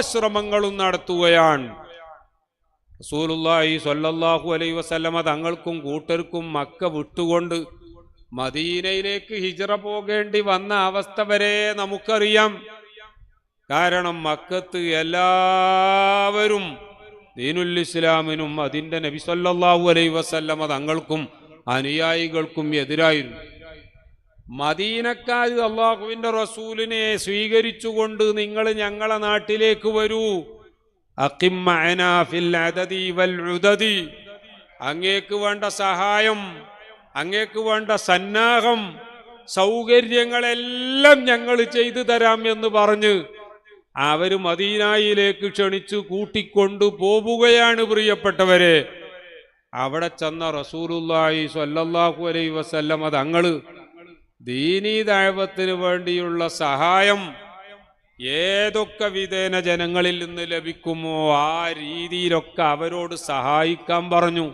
ശ്രമങ്ങളും നടത്തുകയാണ്. റസൂലുള്ളാഹി സ്വല്ലല്ലാഹു അലൈഹി വസല്ലമ തങ്ങൾക്കും കൂട്ടർക്കും മക്ക വിട്ടുകൊണ്ട് മദീനയിലേക്ക് ഹിജ്റ പോകേണ്ടി വന്ന അവസ്ഥ വരെ നമുക്കറിയാം. കാരണം മക്കത്ത് എല്ലാവരും ദീനുൽ ഇസ്ലാമിനും അതിൻ്റെ നബി സ്വല്ലല്ലാഹു അലൈഹി വസല്ലമ തങ്ങൾക്കും അനുയായികൾക്കും എതിരായിരുന്നു. മദീനക്കാർ അള്ളാഹുവിൻ്റെ റസൂലിനെ സ്വീകരിച്ചുകൊണ്ട് നിങ്ങൾ ഞങ്ങളെ നാട്ടിലേക്ക് വരൂ, അഖിം മഅനാ ഫിൽ അദദി വൽ ഉദദി, അങ്ങേക്ക് വേണ്ട സഹായം, അങ്ങേക്ക് വേണ്ട സന്നാഹം, സൗകര്യങ്ങളെല്ലാം ഞങ്ങൾ ചെയ്തു തരാം എന്ന് പറഞ്ഞ് അവർ മദീനയിലേക്ക് ക്ഷണിച്ചു കൂട്ടിക്കൊണ്ടു പോവുകയാണ്. പ്രിയപ്പെട്ടവരെ, അവിടെ ചെന്ന റസൂലുള്ളാഹി സ്വല്ലല്ലാഹു അലൈഹി വസല്ലമ തങ്ങൾ ദീനീ ദഅവത്തിന് വേണ്ടിയുള്ള സഹായം ഏതൊക്കെ വിധേന ജനങ്ങളിൽ നിന്ന് ലഭിക്കുമോ ആ രീതിയിലൊക്കെ അവരോട് സഹായിക്കാൻ പറഞ്ഞു.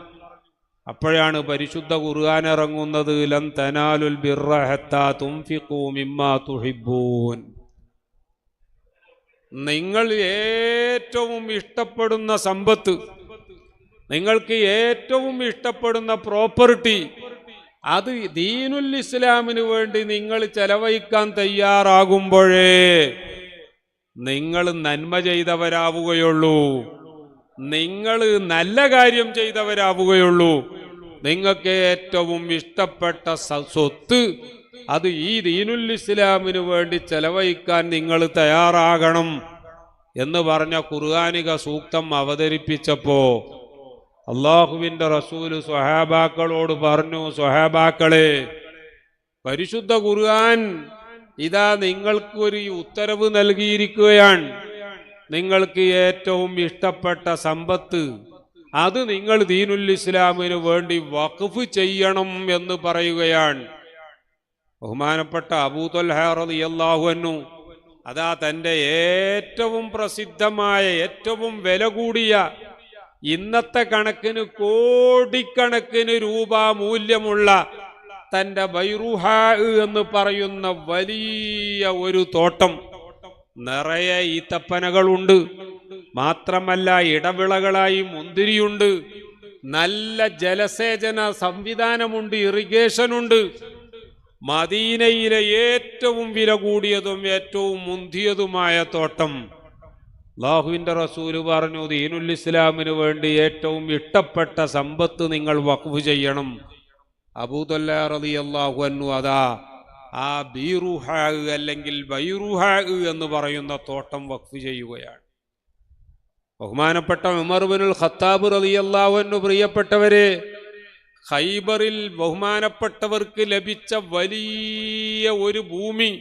അപ്പോഴാണ് പരിശുദ്ധ ഖുർആൻ ഇറങ്ങുന്നത്, ലൻ തനാലുൽ ബിർറ ഹത്താ തുൻഫിഖൂ മിമ്മാ തുഹിബ്ബൂൻ. നിങ്ങൾ ഏറ്റവും ഇഷ്ടപ്പെടുന്ന സമ്പത്ത്, നിങ്ങൾക്ക് ഏറ്റവും ഇഷ്ടപ്പെടുന്ന പ്രോപ്പർട്ടി, അത് ദീനുൽ ഇസ്ലാമിന് വേണ്ടി നിങ്ങൾ ചെലവഴിക്കാൻ തയ്യാറാകുമ്പോഴേ നിങ്ങൾ നന്മ ചെയ്തവരാവുകയുള്ളൂ, നിങ്ങൾ നല്ല കാര്യം ചെയ്തവരാവുകയുള്ളൂ. നിങ്ങൾക്ക് ഏറ്റവും ഇഷ്ടപ്പെട്ട സ്വത്ത് അത് ഈ ദീനുൽ ഇസ്ലാമിന് വേണ്ടി ചെലവഴിക്കാൻ നിങ്ങൾ തയ്യാറാകണം എന്ന് പറഞ്ഞ ഖുർആനിക സൂക്തം അവതരിപ്പിച്ചപ്പോ അള്ളാഹുവിന്റെ റസൂല് സ്വഹാബാക്കളോട് പറഞ്ഞു, സ്വഹാബാക്കളെ, പരിശുദ്ധ ഖുർആൻ ഇതാ നിങ്ങൾക്ക് ഒരു ഉത്തരവ് നൽകിയിരിക്കുകയാണ്. നിങ്ങൾക്ക് ഏറ്റവും ഇഷ്ടപ്പെട്ട സമ്പത്ത് അത് നിങ്ങൾ ദീനുൽ ഇസ്ലാമിന് വേണ്ടി വഖഫ് ചെയ്യണം എന്ന് പറയുകയാണ്. ബഹുമാനപ്പെട്ട അബൂ ത്വൽഹ റളിയല്ലാഹു അൻഹു അതാ തൻ്റെ ഏറ്റവും പ്രസിദ്ധമായ ഏറ്റവും വില കൂടിയ ഇന്നത്തെ കണക്കിന് കോടിക്കണക്കിന് രൂപ മൂല്യമുള്ള തൻ്റെ ബൈറൂഹാ എന്ന് പറയുന്ന വലിയ ഒരു തോട്ടം നിറയെ ഈത്തപ്പനകളുണ്ട്. മാത്രമല്ല ഇടവിളകളായി മുന്തിരിയുണ്ട്, നല്ല ജലസേചന സംവിധാനമുണ്ട്, ഇറിഗേഷനുണ്ട്. മദീനയിലെ ഏറ്റവും വില കൂടിയതും ഏറ്റവും മുന്തിയതുമായ തോട്ടം. അല്ലാഹുവിന്റെ റസൂല് പറഞ്ഞു, ദീനുൽ ഇസ്ലാമിന് വേണ്ടി ഏറ്റവും ഇഷ്ടപ്പെട്ട സമ്പത്ത് നിങ്ങൾ വഖഫ് ചെയ്യണം. അബൂ ത്വൽഹ റളിയല്ലാഹു അൻഹു അതാ ആ ബീറുഹാ അല്ലെങ്കിൽ ബൈറുഹാ എന്ന് പറയുന്ന തോട്ടം വഖഫ് ചെയ്യുകയാണ്. ബഹുമാനപ്പെട്ട ഉമർ ഇബ്നുൽ ഖത്താബ് റളിയല്ലാഹു അൻഹു, പ്രിയപ്പെട്ടവരെ, ഖൈബറിൽ ബഹുമാനപ്പെട്ടവർക്ക് ലഭിച്ച വലിയ ഒരു ഭൂമി,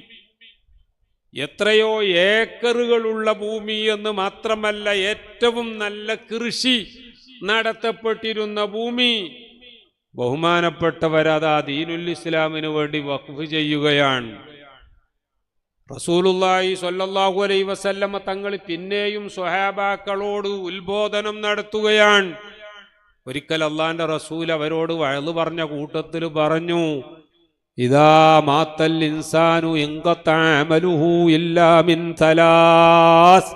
എത്രയോ ഏക്കറുകളുള്ള ഭൂമി എന്ന് മാത്രമല്ല ഏറ്റവും നല്ല കൃഷി നടത്തപ്പെട്ടിരുന്ന ഭൂമി ബഹുമാനപ്പെട്ടവരതാ ദീനുൽ ഇസ്ലാമിന് വേണ്ടി വഖഫ് ചെയ്യുകയാണ്. റസൂലുള്ളാഹി സ്വല്ലല്ലാഹു അലൈഹി വസല്ലമ തങ്ങൾ പിന്നെയും സ്വഹാബാക്കളോട് ഉത്ബോധനം നടത്തുകയാണ്. ഒരിക്കൽ അള്ളാന്റെ റസൂൽ അവരോട് വഅദ് പറഞ്ഞ കൂട്ടത്തിൽ പറഞ്ഞു, ഇദാ മാത്തൽ ഇൻസാനു ഇൻഖത അമലുഹു ഇല്ലാ മിൻ തലാസ്.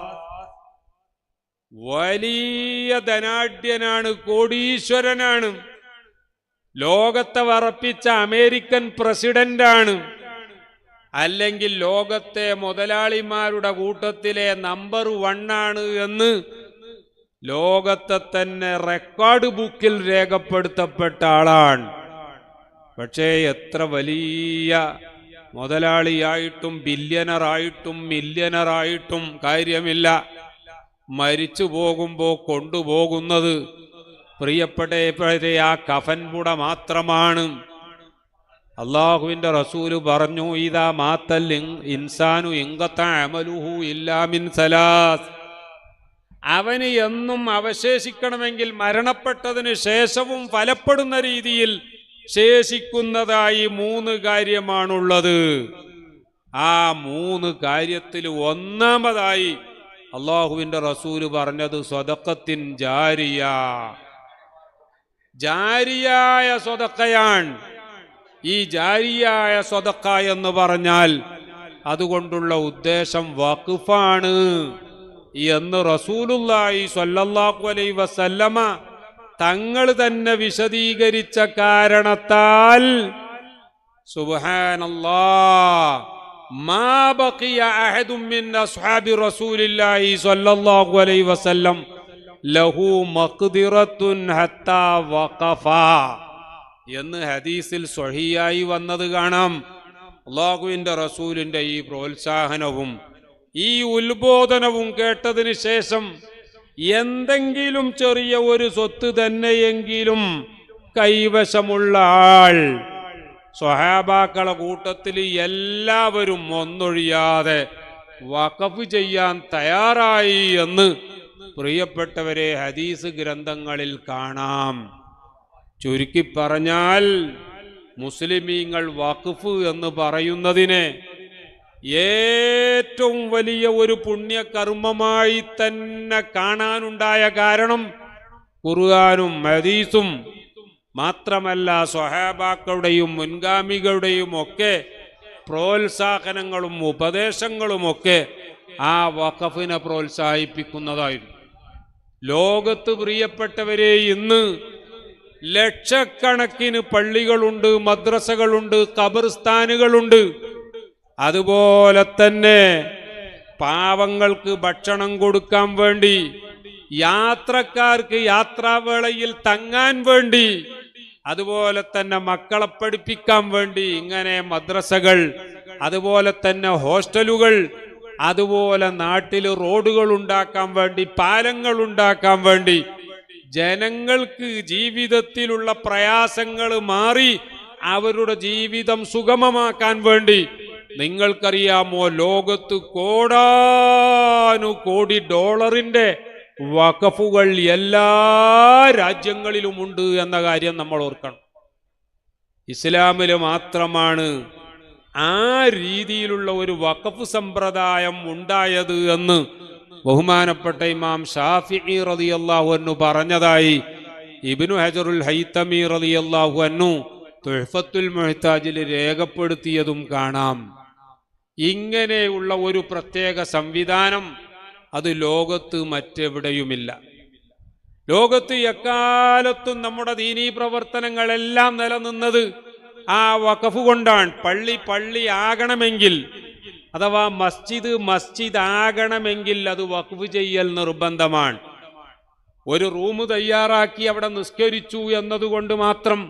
വലിയ ധനാഢ്യനാണ്, കോടീശ്വരനാണ്, ലോകത്തെ വറപ്പിച്ച അമേരിക്കൻ പ്രസിഡന്റാണ്, അല്ലെങ്കിൽ ലോകത്തെ മുതലാളിമാരുടെ കൂട്ടത്തിലെ നമ്പർ 1 ആണ് എന്ന് ലോകത്തെ തന്നെ റെക്കോർഡ് ബുക്കിൽ രേഖപ്പെടുത്തപ്പെട്ട ആളാണ്. പക്ഷേ എത്ര വലിയ മുതലാളിയായിട്ടും ബില്യണറായിട്ടും മില്യണറായിട്ടും കാര്യമില്ല. മരിച്ചു പോകുമ്പോൾ കൊണ്ടുപോകുന്നത് പ്രിയപ്പെട്ടവരെ ആ കഫൻപുട മാത്രമാണ്. അള്ളാഹുവിന്റെ റസൂല് പറഞ്ഞു, ഇദാ മാത്തൽ ഇൻസാനു ഇൻഖത അമലുഹു ഇല്ലാ മിൻ സലാസ്. അവന് എന്നും അവശേഷിക്കണമെങ്കിൽ മരണപ്പെട്ടതിന് ശേഷവും ഫലപ്പെടുന്ന രീതിയിൽ ശേഷിക്കുന്നതായി 3 കാര്യമാണുള്ളത്. ആ 3 കാര്യത്തിൽ ഒന്നാമതായി അള്ളാഹുവിന്റെ റസൂല് പറഞ്ഞത് സ്വദഖത്തിൻ ജാരിയ, ജാരിയായ സ്വദഖയാണ്. ഈ ജാരിയായ സ്വദഖ എന്ന് പറഞ്ഞാൽ അതുകൊണ്ടുള്ള ഉദ്ദേശം വഖഫാണ് എന്ന് റസൂലുള്ളാഹി സ്വല്ലല്ലാഹു അലൈഹി വസല്ലമ തങ്ങൾ തന്നെ വിശദീകരിച്ച കാരണത്താൽ സുബ്ഹാനല്ലാഹ് മാ ബഖിയ അഹദും മിൻ അസ്ഹാബി റസൂലില്ലാഹി സ്വല്ലല്ലാഹു അലൈഹി വസല്ലം ലഹു മഖ്ദിറത്തുൻ ഹത്താ വഖഫ എന്ന് ഹദീസിൽ സ്വഹീഹായി വന്നത് കാണാം. അല്ലാഹുവിന്റെ റസൂലിന്റെ ഈ പ്രോത്സാഹനവും ഈ ഉത്ബോധനവും കേട്ടതിന് ശേഷം എന്തെങ്കിലും ചെറിയ ഒരു സ്വത്ത് തന്നെയെങ്കിലും കൈവശമുള്ള ആൾ, സ്വഹാബാക്കളെ കൂട്ടത്തിൽ എല്ലാവരും ഒന്നൊഴിയാതെ വഖഫ് ചെയ്യാൻ തയ്യാറായി എന്ന് പ്രിയപ്പെട്ടവരെ ഹദീസ് ഗ്രന്ഥങ്ങളിൽ കാണാം. ചുരുക്കി പറഞ്ഞാൽ മുസ്ലിമീങ്ങൾ വഖഫ് എന്ന് പറയുന്നതിനെ ഏറ്റവും വലിയ ഒരു പുണ്യകർമ്മമായി തന്നെ കാണാനുണ്ടായ കാരണം ഖുർആനും ഹദീസും മാത്രമല്ല സ്വഹാബാക്കളുടെയും മുൻഗാമികളുടെയും ഒക്കെ പ്രോത്സാഹനങ്ങളും ഉപദേശങ്ങളുമൊക്കെ ആ വഖഫിനെ പ്രോത്സാഹിപ്പിക്കുന്നതായിരുന്നു. ലോകത്ത് പ്രിയപ്പെട്ടവരെ ഇന്ന് ലക്ഷക്കണക്കിന് പള്ളികളുണ്ട്, മദ്രസകളുണ്ട്, ഖബർസ്ഥാനുകളുണ്ട്. അതുപോലെ തന്നെ പാവങ്ങൾക്ക് ഭക്ഷണം കൊടുക്കാൻ വേണ്ടി, യാത്രക്കാർക്ക് യാത്രാവേളയിൽ തങ്ങാൻ വേണ്ടി, അതുപോലെ തന്നെ മക്കളെ പഠിപ്പിക്കാൻ വേണ്ടി ഇങ്ങനെ മദ്രസകൾ, അതുപോലെ തന്നെ ഹോസ്റ്റലുകൾ, അതുപോലെ നാട്ടിൽ റോഡുകൾ ഉണ്ടാക്കാൻ വേണ്ടി, പാലങ്ങൾ ഉണ്ടാക്കാൻ വേണ്ടി, ജനങ്ങൾക്ക് ജീവിതത്തിലുള്ള പ്രയാസങ്ങൾ മാറി അവരുടെ ജീവിതം സുഗമമാക്കാൻ വേണ്ടി. നിങ്ങൾക്കറിയാമോ, ലോകത്ത് കോടാനുകോടി ഡോളറിന്റെ വഖഫുകൾ എല്ലാ രാജ്യങ്ങളിലുമുണ്ട് എന്ന കാര്യം നമ്മൾ ഓർക്കണം. ഇസ്ലാമിൽ മാത്രമാണ് ആ രീതിയിലുള്ള ഒരു വഖഫ് സമ്പ്രദായം ഉണ്ടായത് എന്ന് ബഹുമാനപ്പെട്ട ഇമാം ഷാഫിഈ റളിയല്ലാഹു അൻഹു പറഞ്ഞതായി ഇബ്നു ഹജറുൽ ഹൈതമി റളിയല്ലാഹു അൻഹു തുഹ്ഫത്തുൽ മുഹ്താജിൽ രേഖപ്പെടുത്തിയതും കാണാം. ഇങ്ങനെയുള്ള ഒരു പ്രത്യേക സംവിധാനം അത് ലോകത്ത് മറ്റെവിടെയുമില്ല. ലോകത്ത് എക്കാലത്തും നമ്മുടെ ദീനീ പ്രവർത്തനങ്ങളെല്ലാം നിലനിന്നത് ആ വഖഫ് കൊണ്ടാണ്. പള്ളി ആകണമെങ്കിൽ, അഥവാ മസ്ജിദ് ആകണമെങ്കിൽ അത് വഖഫ് ചെയ്യൽ നിർബന്ധമാണ്. ഒരു റൂം തയ്യാറാക്കി അവിടെ നിസ്കരിച്ചു എന്നതുകൊണ്ട് മാത്രം,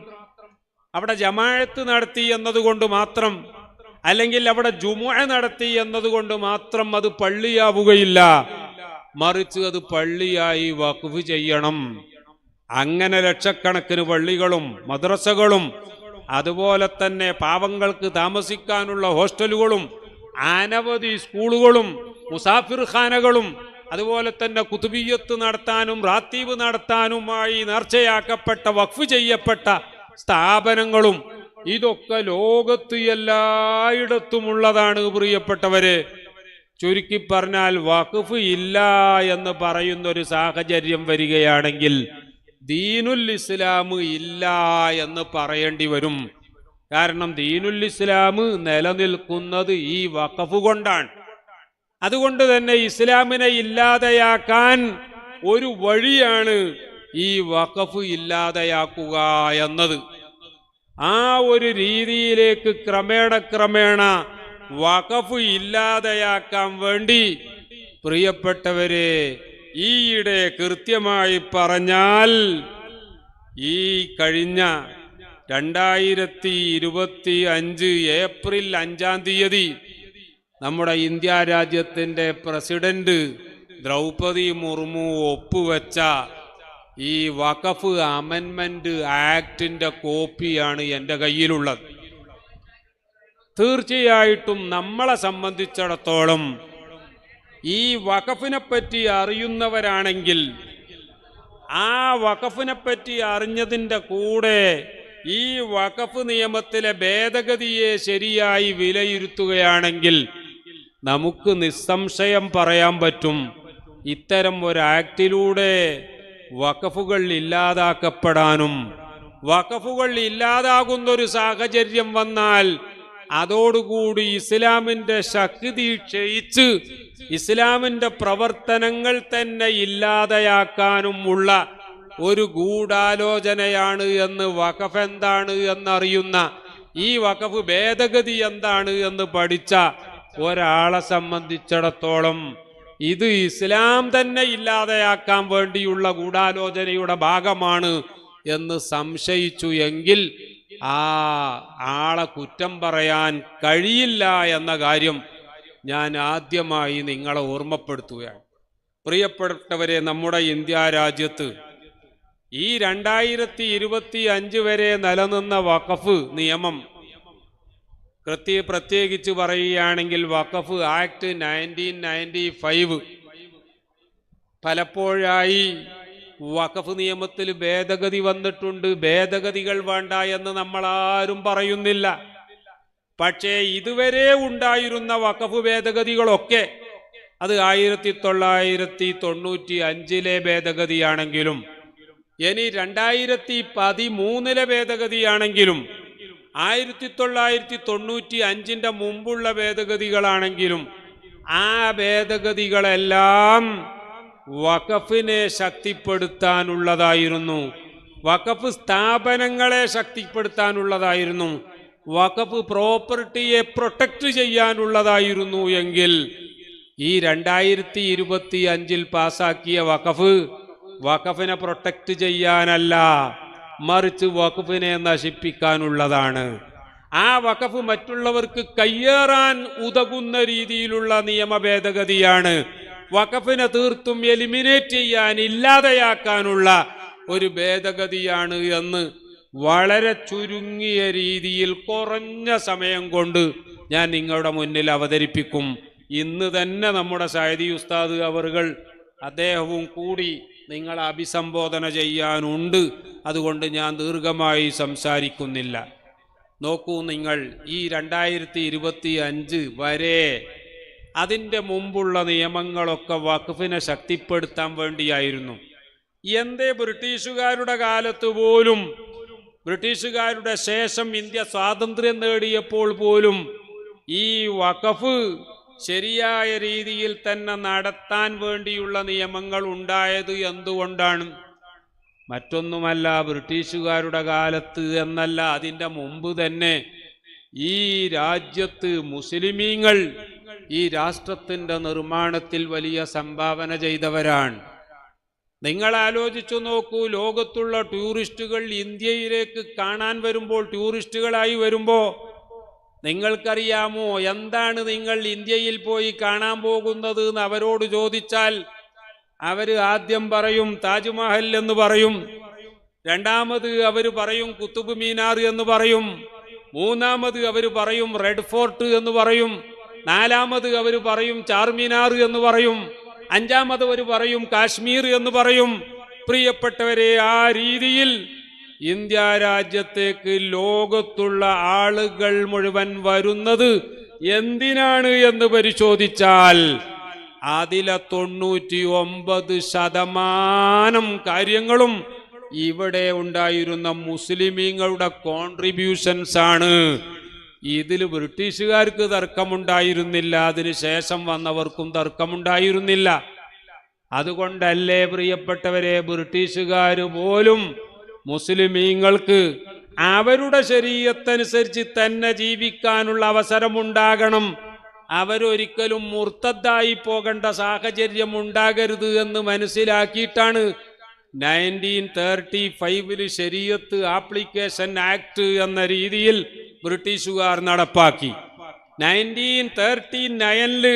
അവിടെ ജമാഅത്ത് നടത്തി എന്നതുകൊണ്ട് മാത്രം, അല്ലെങ്കിൽ അവിടെ ജുമുഅ നടത്തി എന്നതുകൊണ്ട് മാത്രം അത് പള്ളിയാവുകയില്ല. മറിച്ച് അത് പള്ളിയായി വഖഫ് ചെയ്യണം. അങ്ങനെ ലക്ഷക്കണക്കിന് പള്ളികളും മദ്രസകളും, അതുപോലെ തന്നെ പാവങ്ങൾക്ക് താമസിക്കാനുള്ള ഹോസ്റ്റലുകളും, അനവധി സ്കൂളുകളും, മുസാഫിർ ഖാനകളും, അതുപോലെ തന്നെ കുതുബിയ്യത്ത് നടത്താനും റാത്തീബ് നടത്താനുമായി നേർച്ചയാക്കപ്പെട്ട വഖഫ് ചെയ്യപ്പെട്ട സ്ഥാപനങ്ങളും, ഇതൊക്കെ ലോകത്ത് എല്ലായിടത്തുമുള്ളതാണ് പ്രിയപ്പെട്ടവരെ. ചുരുക്കി പറഞ്ഞാൽ വഖഫ് ഇല്ല എന്ന് പറയുന്നൊരു സാഹചര്യം വരികയാണെങ്കിൽ ദീനുൽ ഇസ്ലാം ഇല്ല എന്ന് പറയേണ്ടി വരും. കാരണം ദീനുൽ ഇസ്ലാം നിലനിൽക്കുന്നത് ഈ വഖഫ് കൊണ്ടാണ്. അതുകൊണ്ട് തന്നെ ഇസ്ലാമിനെ ഇല്ലാതെയാക്കാൻ ഒരു വഴിയാണ് ഈ വഖഫ് ഇല്ലാതെയാക്കുക എന്നത്. ആ ഒരു രീതിയിലേക്ക് ക്രമേണ വഖഫ് ഇല്ലാതെയാക്കാൻ വേണ്ടി പ്രിയപ്പെട്ടവരെ, ഈയിടെ കൃത്യമായി പറഞ്ഞാൽ ഈ കഴിഞ്ഞ 2025 ഏപ്രിൽ 5-ാം തീയതി നമ്മുടെ ഇന്ത്യ രാജ്യത്തിൻ്റെ പ്രസിഡന്റ് ദ്രൗപദി മുർമു ഒപ്പുവെച്ച ഈ വഖഫ് അമെൻമെന്റ് ആക്ടിന്റെ കോപ്പിയാണ് എൻ്റെ കയ്യിലുള്ളത്. തീർച്ചയായിട്ടും നമ്മളെ സംബന്ധിച്ചിടത്തോളം ഈ വഖഫിനെ പറ്റി അറിയുന്നവരാണെങ്കിൽ, ആ വഖഫിനെ പറ്റി അറിഞ്ഞതിൻ്റെ കൂടെ ഈ വഖഫ് നിയമത്തിലെ ഭേദഗതിയെ ശരിയായി വിലയിരുത്തുകയാണെങ്കിൽ നമുക്ക് നിസ്സംശയം പറയാൻ പറ്റും, ഇത്തരം ഒരു ആക്ടിലൂടെ വഖഫുകൾ ഇല്ലാതാക്കപ്പെടാനും, വഖഫുകൾ ഇല്ലാതാകുന്നൊരു സാഹചര്യം വന്നാൽ അതോടുകൂടി ഇസ്ലാമിന്റെ ശക്തി ക്ഷയിച്ച് ഇസ്ലാമിന്റെ പ്രവർത്തനങ്ങൾ തന്നെ ഇല്ലാതെയാക്കാനും ഉള്ള ഒരു ഗൂഢാലോചനയാണ് എന്ന്, വഖഫ് എന്താണ് എന്നറിയുന്ന, ഈ വഖഫ് ഭേദഗതി എന്താണ് എന്ന് പഠിച്ച ഒരാളെ സംബന്ധിച്ചിടത്തോളം ഇത് ഇസ്ലാം തന്നെ ഇല്ലാതെയാക്കാൻ വേണ്ടിയുള്ള ഗൂഢാലോചനയുടെ ഭാഗമാണ് എന്ന് സംശയിച്ചു എങ്കിൽ ആ ആളെ കുറ്റം പറയാൻ കഴിയില്ല എന്ന കാര്യം ഞാൻ ആദ്യമായി നിങ്ങളെ ഓർമ്മപ്പെടുത്തുകയാണ്. പ്രിയപ്പെട്ടവരെ, നമ്മുടെ ഇന്ത്യ രാജ്യത്ത് ഈ 2025 വരെ നിലനിന്ന വഖഫ് നിയമം, പ്രത്യേകിച്ച് പറയുകയാണെങ്കിൽ വഖഫ് ആക്ട് 1995, പലപ്പോഴായി വഖഫ് നിയമത്തിൽ ഭേദഗതി വന്നിട്ടുണ്ട്. ഭേദഗതികൾ വേണ്ട എന്ന് നമ്മൾ പറയുന്നില്ല. പക്ഷേ ഇതുവരെ ഉണ്ടായിരുന്ന വഖഫ് ഭേദഗതികളൊക്കെ അത് 1995 ഭേദഗതിയാണെങ്കിലും, ഇനി 2013 ഭേദഗതിയാണെങ്കിലും, 1995 മുമ്പുള്ള ഭേദഗതികളാണെങ്കിലും, ആ ഭേദഗതികളെല്ലാം വഖഫിനെ ശക്തിപ്പെടുത്താനുള്ളതായിരുന്നു, വഖഫ് സ്ഥാപനങ്ങളെ ശക്തിപ്പെടുത്താനുള്ളതായിരുന്നു, വഖഫ് പ്രോപ്പർട്ടിയെ പ്രൊട്ടക്റ്റ് ചെയ്യാനുള്ളതായിരുന്നു എങ്കിൽ ഈ 2025 പാസാക്കിയ വഖഫിനെ പ്രൊട്ടക്റ്റ് ചെയ്യാനല്ല, മറിച്ച് വഖഫിനെ നശിപ്പിക്കാനുള്ളതാണ്. ആ വഖഫ് മറ്റുള്ളവർക്ക് കയ്യേറാൻ ഉതകുന്ന രീതിയിലുള്ള നിയമ ഭേദഗതിയാണ്. വഖഫിനെ തീർത്തും എലിമിനേറ്റ് ചെയ്യാൻ, ഇല്ലാതെയാക്കാനുള്ള ഒരു ഭേദഗതിയാണ് എന്ന് വളരെ ചുരുങ്ങിയ രീതിയിൽ കുറഞ്ഞ സമയം കൊണ്ട് ഞാൻ നിങ്ങളുടെ മുന്നിൽ അവതരിപ്പിക്കും. ഇന്ന് തന്നെ നമ്മുടെ സഅദി ഉസ്താദ് അവറുകൾ അദ്ദേഹവും കൂടി നിങ്ങളെ അഭിസംബോധന ചെയ്യാനുണ്ട്. അതുകൊണ്ട് ഞാൻ ദീർഘമായി സംസാരിക്കുന്നില്ല. നോക്കൂ, നിങ്ങൾ ഈ 2025 വരെ അതിൻ്റെ മുമ്പുള്ള നിയമങ്ങളൊക്കെ വഖഫിനെ ശക്തിപ്പെടുത്താൻ വേണ്ടിയായിരുന്നു. എന്തേ ബ്രിട്ടീഷുകാരുടെ കാലത്ത് പോലും, ബ്രിട്ടീഷുകാരുടെ ശേഷം ഇന്ത്യ സ്വാതന്ത്ര്യം നേടിയപ്പോൾ പോലും ഈ വഖഫ് ശരിയായ രീതിയിൽ തന്നെ നടത്താൻ വേണ്ടിയുള്ള നിയമങ്ങൾ ഉണ്ടായത് എന്തുകൊണ്ടാണ്? മറ്റൊന്നുമല്ല, ബ്രിട്ടീഷുകാരുടെ കാലത്ത് എന്നല്ല, അതിൻ്റെ മുമ്പ് തന്നെ ഈ രാജ്യത്ത് മുസ്ലിമീങ്ങൾ ഈ രാഷ്ട്രത്തിൻ്റെ നിർമ്മാണത്തിൽ വലിയ സംഭാവന ചെയ്തവരാണ്. നിങ്ങൾ ആലോചിച്ചു നോക്കൂ, ലോകത്തുള്ള ടൂറിസ്റ്റുകൾ ഇന്ത്യയിലേക്ക് കാണാൻ വരുമ്പോൾ, ടൂറിസ്റ്റുകളായി വരുമ്പോൾ നിങ്ങൾക്കറിയാമോ എന്താണ് നിങ്ങൾ ഇന്ത്യയിൽ പോയി കാണാൻ പോകുന്നത് എന്ന് അവരോട് ചോദിച്ചാൽ അവർ ആദ്യം പറയും താജ്മഹൽ എന്ന് പറയും, രണ്ടാമത് അവർ പറയും കുത്തുബ് മീനാർ എന്ന് പറയും, മൂന്നാമത് അവർ പറയും റെഡ് ഫോർട്ട് എന്ന് പറയും, നാലാമത് അവർ പറയും ചാർമിനാർ എന്ന് പറയും, അഞ്ചാമത് അവർ പറയും കാശ്മീർ എന്ന് പറയും. പ്രിയപ്പെട്ടവരെ, ആ രീതിയിൽ ഇന്ത്യ രാജ്യത്തേക്ക് ലോകത്തുള്ള ആളുകൾ മുഴുവൻ വരുന്നത് എന്തിനാണ് എന്ന് പരിശോധിച്ചാൽ അതിലെ 99% കാര്യങ്ങളും ഇവിടെ ഉണ്ടായിരുന്ന മുസ്ലിമീങ്ങളുടെ കോൺട്രിബ്യൂഷൻസ് ആണ്. ഇതിൽ ബ്രിട്ടീഷുകാർക്ക് തർക്കമുണ്ടായിരുന്നില്ല, അതിനുശേഷം വന്നവർക്കും തർക്കമുണ്ടായിരുന്നില്ല. അതുകൊണ്ടല്ലേ പ്രിയപ്പെട്ടവരെ, ബ്രിട്ടീഷുകാർ പോലും മുസ്ലിമീങ്ങൾക്ക് അവരുടെ ശരീഅത്തനുസരിച്ച് തന്നെ ജീവിക്കാനുള്ള അവസരമുണ്ടാകണം, അവരൊരിക്കലും മുർത്തദ്ദായി പോകേണ്ട സാഹചര്യം ഉണ്ടാകരുത് എന്ന് മനസ്സിലാക്കിയിട്ടാണ് 1935 ശരീഅത്ത് ആപ്ലിക്കേഷൻ ആക്ട് എന്ന രീതിയിൽ ബ്രിട്ടീഷുകാർ നടപ്പാക്കി. 1939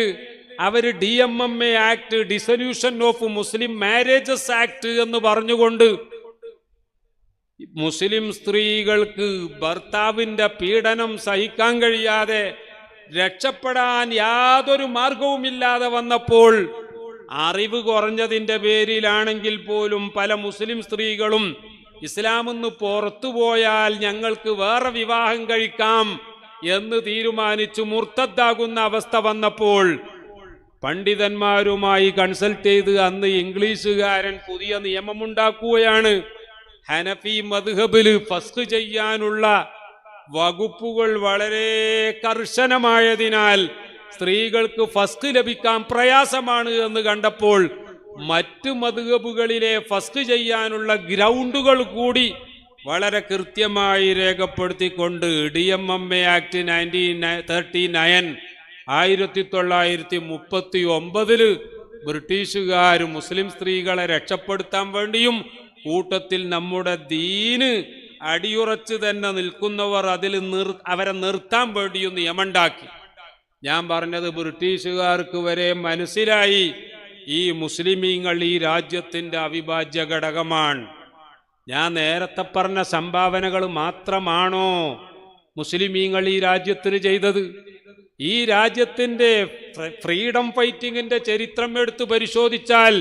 അവർ DMMA act, dissolution of Muslim marriages act എന്ന് പറഞ്ഞുകൊണ്ട് മുസ്ലിം സ്ത്രീകൾക്ക് ഭർത്താവിൻ്റെ പീഡനം സഹിക്കാൻ കഴിയാതെ രക്ഷപ്പെടാൻ യാതൊരു മാർഗവുമില്ലാതെ വന്നപ്പോൾ, അറിവ് കുറഞ്ഞതിൻ്റെ പേരിലാണെങ്കിൽ പോലും പല മുസ്ലിം സ്ത്രീകളും ഇസ്ലാമെന്ന് പുറത്തുപോയാൽ ഞങ്ങൾക്ക് വേറെ വിവാഹം കഴിക്കാം എന്ന് തീരുമാനിച്ചു മുർത്തദ്ദാകുന്ന അവസ്ഥ വന്നപ്പോൾ പണ്ഡിതന്മാരുമായി കൺസൾട്ട് ചെയ്ത് അന്ന് ഇംഗ്ലീഷുകാരൻ പുതിയ നിയമമുണ്ടാക്കുകയാണ്. ഹനഫി മദ്ഹബിൽ ഫസ്ഖ് ചെയ്യാനുള്ള വകുപ്പുകൾ വളരെ കർശനമായതിനാൽ സ്ത്രീകൾക്ക് ഫസ്ഖ് ലഭിക്കാൻ പ്രയാസമാണ് എന്ന് കണ്ടപ്പോൾ മറ്റ് മദ്ഹബുകളിലെ ഫസ്ഖ് ചെയ്യാനുള്ള ഗ്രൗണ്ടുകൾ കൂടി വളരെ കൃത്യമായി രേഖപ്പെടുത്തിക്കൊണ്ട് DMMA ആക്ട് 1939 1939 ബ്രിട്ടീഷുകാർ മുസ്ലിം സ്ത്രീകളെ രക്ഷപ്പെടുത്താൻ വേണ്ടിയും കൂട്ടത്തിൽ നമ്മുടെ ദീന് അടിയുറച്ച് തന്നെ നിൽക്കുന്നവർ അവരെ നിർത്താൻ വേണ്ടിയും നിയമമുണ്ടാക്കി. ഞാൻ പറഞ്ഞത് ബ്രിട്ടീഷുകാർക്ക് വരെ മനസ്സിലായി ഈ മുസ്ലിമീങ്ങൾ ഈ രാജ്യത്തിൻ്റെ അവിഭാജ്യ ഘടകമാണ്. ഞാൻ നേരത്തെ പറഞ്ഞ സംഭാവനകൾ മാത്രമാണോ മുസ്ലിമീങ്ങൾ ഈ രാജ്യത്തിന് ചെയ്തത്? ഈ രാജ്യത്തിൻ്റെ ഫ്രീഡം ഫൈറ്റിങ്ങിൻ്റെ ചരിത്രം എടുത്ത് പരിശോധിച്ചാൽ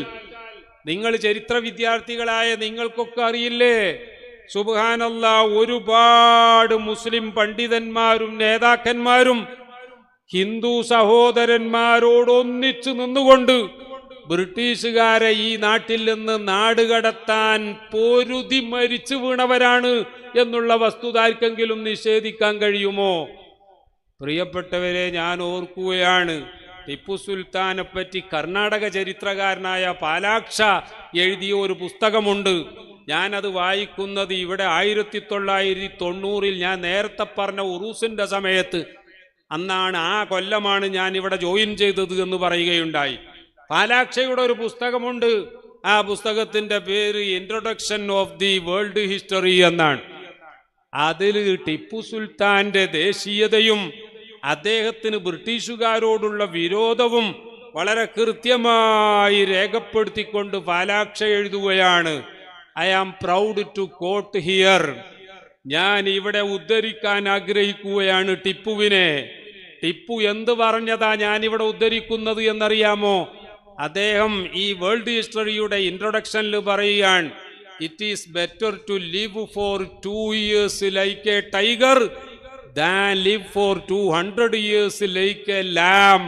നിങ്ങൾ ചരിത്ര വിദ്യാർത്ഥികളായ നിങ്ങൾക്കൊക്കെ അറിയില്ലേ, സുബ്ഹാനല്ലാഹ്, ഒരുപാട് മുസ്ലിം പണ്ഡിതന്മാരും നേതാക്കന്മാരും ഹിന്ദു സഹോദരന്മാരോടൊന്നിച്ചു നിന്നുകൊണ്ട് ബ്രിട്ടീഷുകാരെ ഈ നാട്ടിൽ നിന്ന് നാടുകടത്താൻ പൊരുതി മരിച്ചു വീണവരാണ് എന്നുള്ള വസ്തുത ആർക്കെങ്കിലും നിഷേധിക്കാൻ കഴിയുമോ? പ്രിയപ്പെട്ടവരെ, ഞാൻ ഓർക്കുകയാണ്, ടിപ്പു സുൽത്താനെ പറ്റി കർണാടക ചരിത്രകാരനായ പാലാക്ഷ എഴുതിയ ഒരു പുസ്തകമുണ്ട്. ഞാനത് വായിക്കുന്നത് ഇവിടെ 1990 ഞാൻ നേരത്തെ പറഞ്ഞ ഉറൂസിൻ്റെ സമയത്ത് അന്നാണ് ആ കൊല്ലമാണ് ഞാൻ ഇവിടെ ജോയിൻ ചെയ്തത് എന്ന് പറയുകയുണ്ടായി. പാലാക്ഷയുടെ ഒരു പുസ്തകമുണ്ട്. ആ പുസ്തകത്തിന്റെ പേര് introduction of the world history എന്നാണ്. അതിൽ ടിപ്പു സുൽത്താന്റെ ദേശീയതയും അദ്ദേഹത്തിന് ബ്രിട്ടീഷുകാരോടുള്ള വിരോധവും വളരെ കൃത്യമായി രേഖപ്പെടുത്തിക്കൊണ്ട് പാലാക്ഷ എഴുതുകയാണ്. I am proud to quote here. ഞാൻ ഇവിടെ ഉദ്ധരിക്കാൻ ആഗ്രഹിക്കുകയാണ് ടിപ്പുവിനെ. ടിപ്പു എന്ത് പറഞ്ഞതാ ഞാനിവിടെ ഉദ്ധരിക്കുന്നത് എന്നറിയാമോ? അദ്ദേഹം ഈ വേൾഡ് ഹിസ്റ്ററിയുടെ ഇൻട്രൊഡക്ഷനിൽ പറയുകയാണ്, it is better to live for 2 years like a tiger than live for 200 years like a lamb.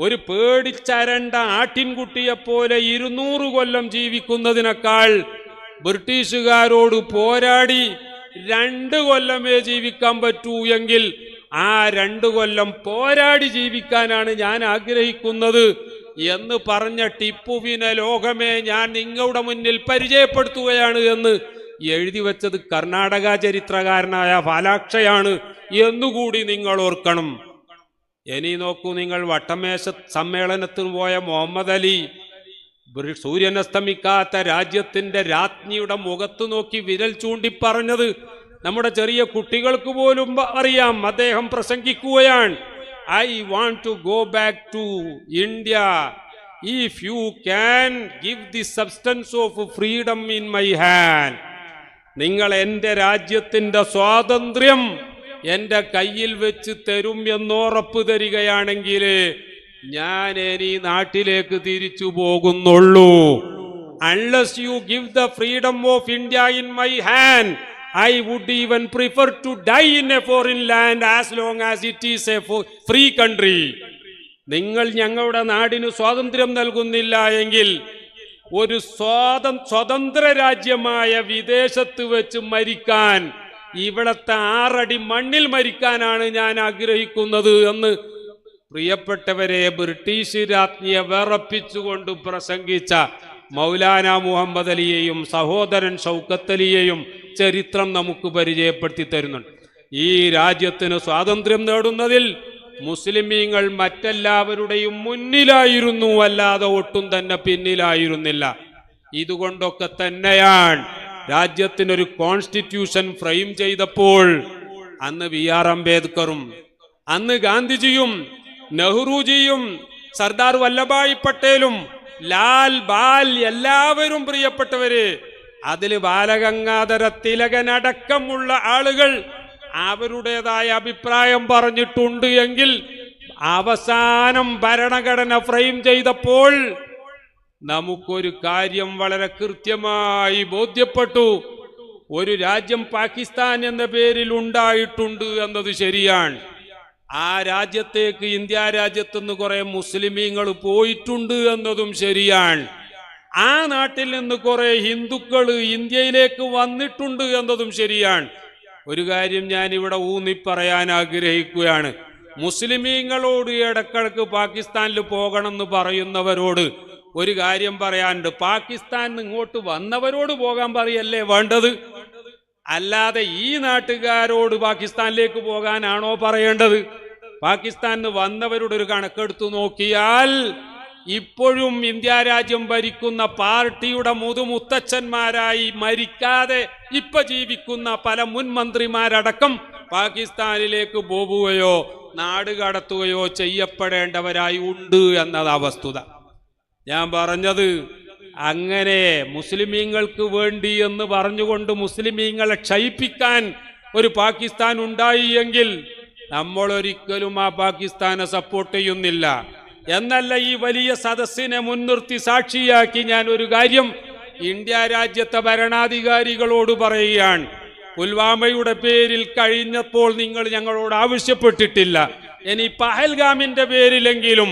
ഒരു പേടിച്ചരണ്ട ആട്ടിൻകുട്ടിയെപ്പോലെ 200 കൊല്ലം ജീവിക്കുന്നതിനേക്കാൾ ബ്രിട്ടീഷുകാരോട് പോരാടി 2 കൊല്ലമേ ജീവിക്കാൻ പറ്റൂ എങ്കിൽ ആ 2 കൊല്ലം പോരാടി ജീവിക്കാനാണ് ഞാൻ ആഗ്രഹിക്കുന്നത് എന്ന് പറഞ്ഞ ടിപ്പുവിനെ ലോകമേ ഞാൻ നിങ്ങളുടെ മുന്നിൽ പരിചയപ്പെടുത്തുകയാണ് എന്ന് എഴുതി വെച്ചത് കർണാടക ചരിത്രകാരനായ പാലാക്ഷയാണ് എന്നുകൂടി നിങ്ങൾ ഓർക്കണം. ഇനി നോക്കൂ, നിങ്ങൾ വട്ടമേശ സമ്മേളനത്തിന് പോയ മുഹമ്മദ് അലി സൂര്യനസ്തമിക്കാത്ത രാജ്യത്തിന്റെ രാജ്ഞിയുടെ മുഖത്ത് നോക്കി വിരൽ ചൂണ്ടി പറഞ്ഞത് നമ്മുടെ ചെറിയ കുട്ടികൾക്ക് പോലും അറിയാം. അദ്ദേഹം പ്രസംഗിക്കുകയാണ്, I want to go back to India if you can give the substance of freedom in my hand. നിങ്ങൾ എൻ്റെ രാജ്യത്തിൻ്റെ സ്വാതന്ത്ര്യം എൻ്റെ കയ്യിൽ വെച്ച് തരും എന്നുറപ്പ് തരികയാണെങ്കിൽ ഞാൻ ഇനി നാട്ടിലേക്ക് തിരിച്ചു പോകുന്നുള്ളൂ. Unless you give the freedom of India in my hand, I would even prefer to die in a foreign land as long as it is a free country. നിങ്ങൾ ഞങ്ങളുടെ നാടിന് സ്വാതന്ത്ര്യം നൽകുന്നില്ല എങ്കിൽ ഒരു സ്വതന്ത്ര രാജ്യമായ വിദേശത്ത് വെച്ച് മരിക്കാൻ, ഇവിടത്തെ 6 അടി മണ്ണിൽ മരിക്കാനാണ് ഞാൻ ആഗ്രഹിക്കുന്നത് എന്ന് പ്രിയപ്പെട്ടവരെ ബ്രിട്ടീഷ് രാജ്ഞിയെ വിറപ്പിച്ചുകൊണ്ട് പ്രസംഗിച്ച മൗലാന മുഹമ്മദ് അലിയെയും സഹോദരൻ ഷൗക്കത്ത് അലിയെയും ചരിത്രം നമുക്ക് പരിചയപ്പെടുത്തി തരുന്നുണ്ട്. ഈ രാജ്യത്തിന് സ്വാതന്ത്ര്യം നേടുന്നതിൽ മുസ്ലിമീങ്ങൾ മറ്റെല്ലാവരുടെയും മുന്നിലായിരുന്നു, അല്ലാതെ ഒട്ടും തന്നെ പിന്നിലായിരുന്നില്ല. ഇതുകൊണ്ടൊക്കെ തന്നെയാണ് രാജ്യത്തിനൊരു കോൺസ്റ്റിറ്റ്യൂഷൻ ഫ്രെയിം ചെയ്തപ്പോൾ അന്ന് BR അംബേദ്കറും അന്ന് ഗാന്ധിജിയും നെഹ്റുജിയും സർദാർ വല്ലഭായ് പട്ടേലും ലാൽ ബാൽ എല്ലാവരും പ്രിയപ്പെട്ടവര്, അതിൽ ബാലഗംഗാധര തിലകനടക്കമുള്ള ആളുകൾ അവരുടേതായ അഭിപ്രായം പറഞ്ഞിട്ടുണ്ട് എങ്കിൽ അവസാനം ഭരണഘടന ഫ്രെയിം ചെയ്തപ്പോൾ നമുക്കൊരു കാര്യം വളരെ കൃത്യമായി ബോധ്യപ്പെട്ടു. ഒരു രാജ്യം പാകിസ്ഥാൻ എന്ന പേരിൽ ഉണ്ടായിട്ടുണ്ട് എന്നത് ശരിയാണ്. ആ രാജ്യത്തേക്ക് ഇന്ത്യ രാജ്യത്തുനിന്ന് കുറെ മുസ്ലിമീങ്ങൾ പോയിട്ടുണ്ട് എന്നതും ശരിയാണ്. ആ നാട്ടിൽ നിന്ന് കുറെ ഹിന്ദുക്കൾ ഇന്ത്യയിലേക്ക് വന്നിട്ടുണ്ട് എന്നതും ശരിയാണ്. ഒരു കാര്യം ഞാൻ ഇവിടെ ഊന്നി പറയാൻ ആഗ്രഹിക്കുകയാണ്. മുസ്ലിമീങ്ങളോട് ഇടക്കിടക്ക് പാകിസ്ഥാനിൽ പോകണമെന്ന് പറയുന്നവരോട് ഒരു കാര്യം പറയാനുണ്ട്. പാകിസ്ഥാനിൽ ഇങ്ങോട്ട് വന്നവരോട് പോകാൻ പറയല്ലേ വേണ്ടത്, അല്ലാതെ ഈ നാട്ടുകാരോട് പാകിസ്ഥാനിലേക്ക് പോകാനാണോ പറയേണ്ടത്? പാകിസ്ഥാനിൽ വന്നവരുടെ ഒരു കണക്കെടുത്തു നോക്കിയാൽ ഇപ്പോഴും ഇന്ത്യ രാജ്യം ഭരിക്കുന്ന പാർട്ടിയുടെ മുതുമുത്തച്ഛന്മാരായി മരിക്കാതെ ഇപ്പൊ ജീവിക്കുന്ന പല മുൻ മന്ത്രിമാരടക്കം പാകിസ്ഥാനിലേക്ക് പോവുകയോ നാട് കടത്തുകയോ ചെയ്യപ്പെടേണ്ടവരായി ഉണ്ട് എന്നതാ വസ്തുത. ഞാൻ പറഞ്ഞത് അങ്ങനെ മുസ്ലിമീങ്ങൾക്ക് വേണ്ടി എന്ന് പറഞ്ഞുകൊണ്ട് മുസ്ലിമീങ്ങളെ ക്ഷയിപ്പിക്കാൻ ഒരു പാകിസ്ഥാൻ ഉണ്ടായി എങ്കിൽ നമ്മൾ ഒരിക്കലും ആ പാകിസ്ഥാനെ സപ്പോർട്ട് ചെയ്യുന്നില്ല. എന്നല്ല, ഈ വലിയ സദസ്സിനെ മുൻനിർത്തി സാക്ഷിയാക്കി ഞാൻ ഒരു കാര്യം ഇന്ത്യ രാജ്യത്തെ ഭരണാധികാരികളോട് പറയുകയാണ്. പുൽവാമയുടെ പേരിൽ കഴിഞ്ഞപ്പോൾ നിങ്ങൾ ഞങ്ങളോട് ആവശ്യപ്പെട്ടിട്ടില്ല. ഇനി പഹൽഗാമിന്റെ പേരിലെങ്കിലും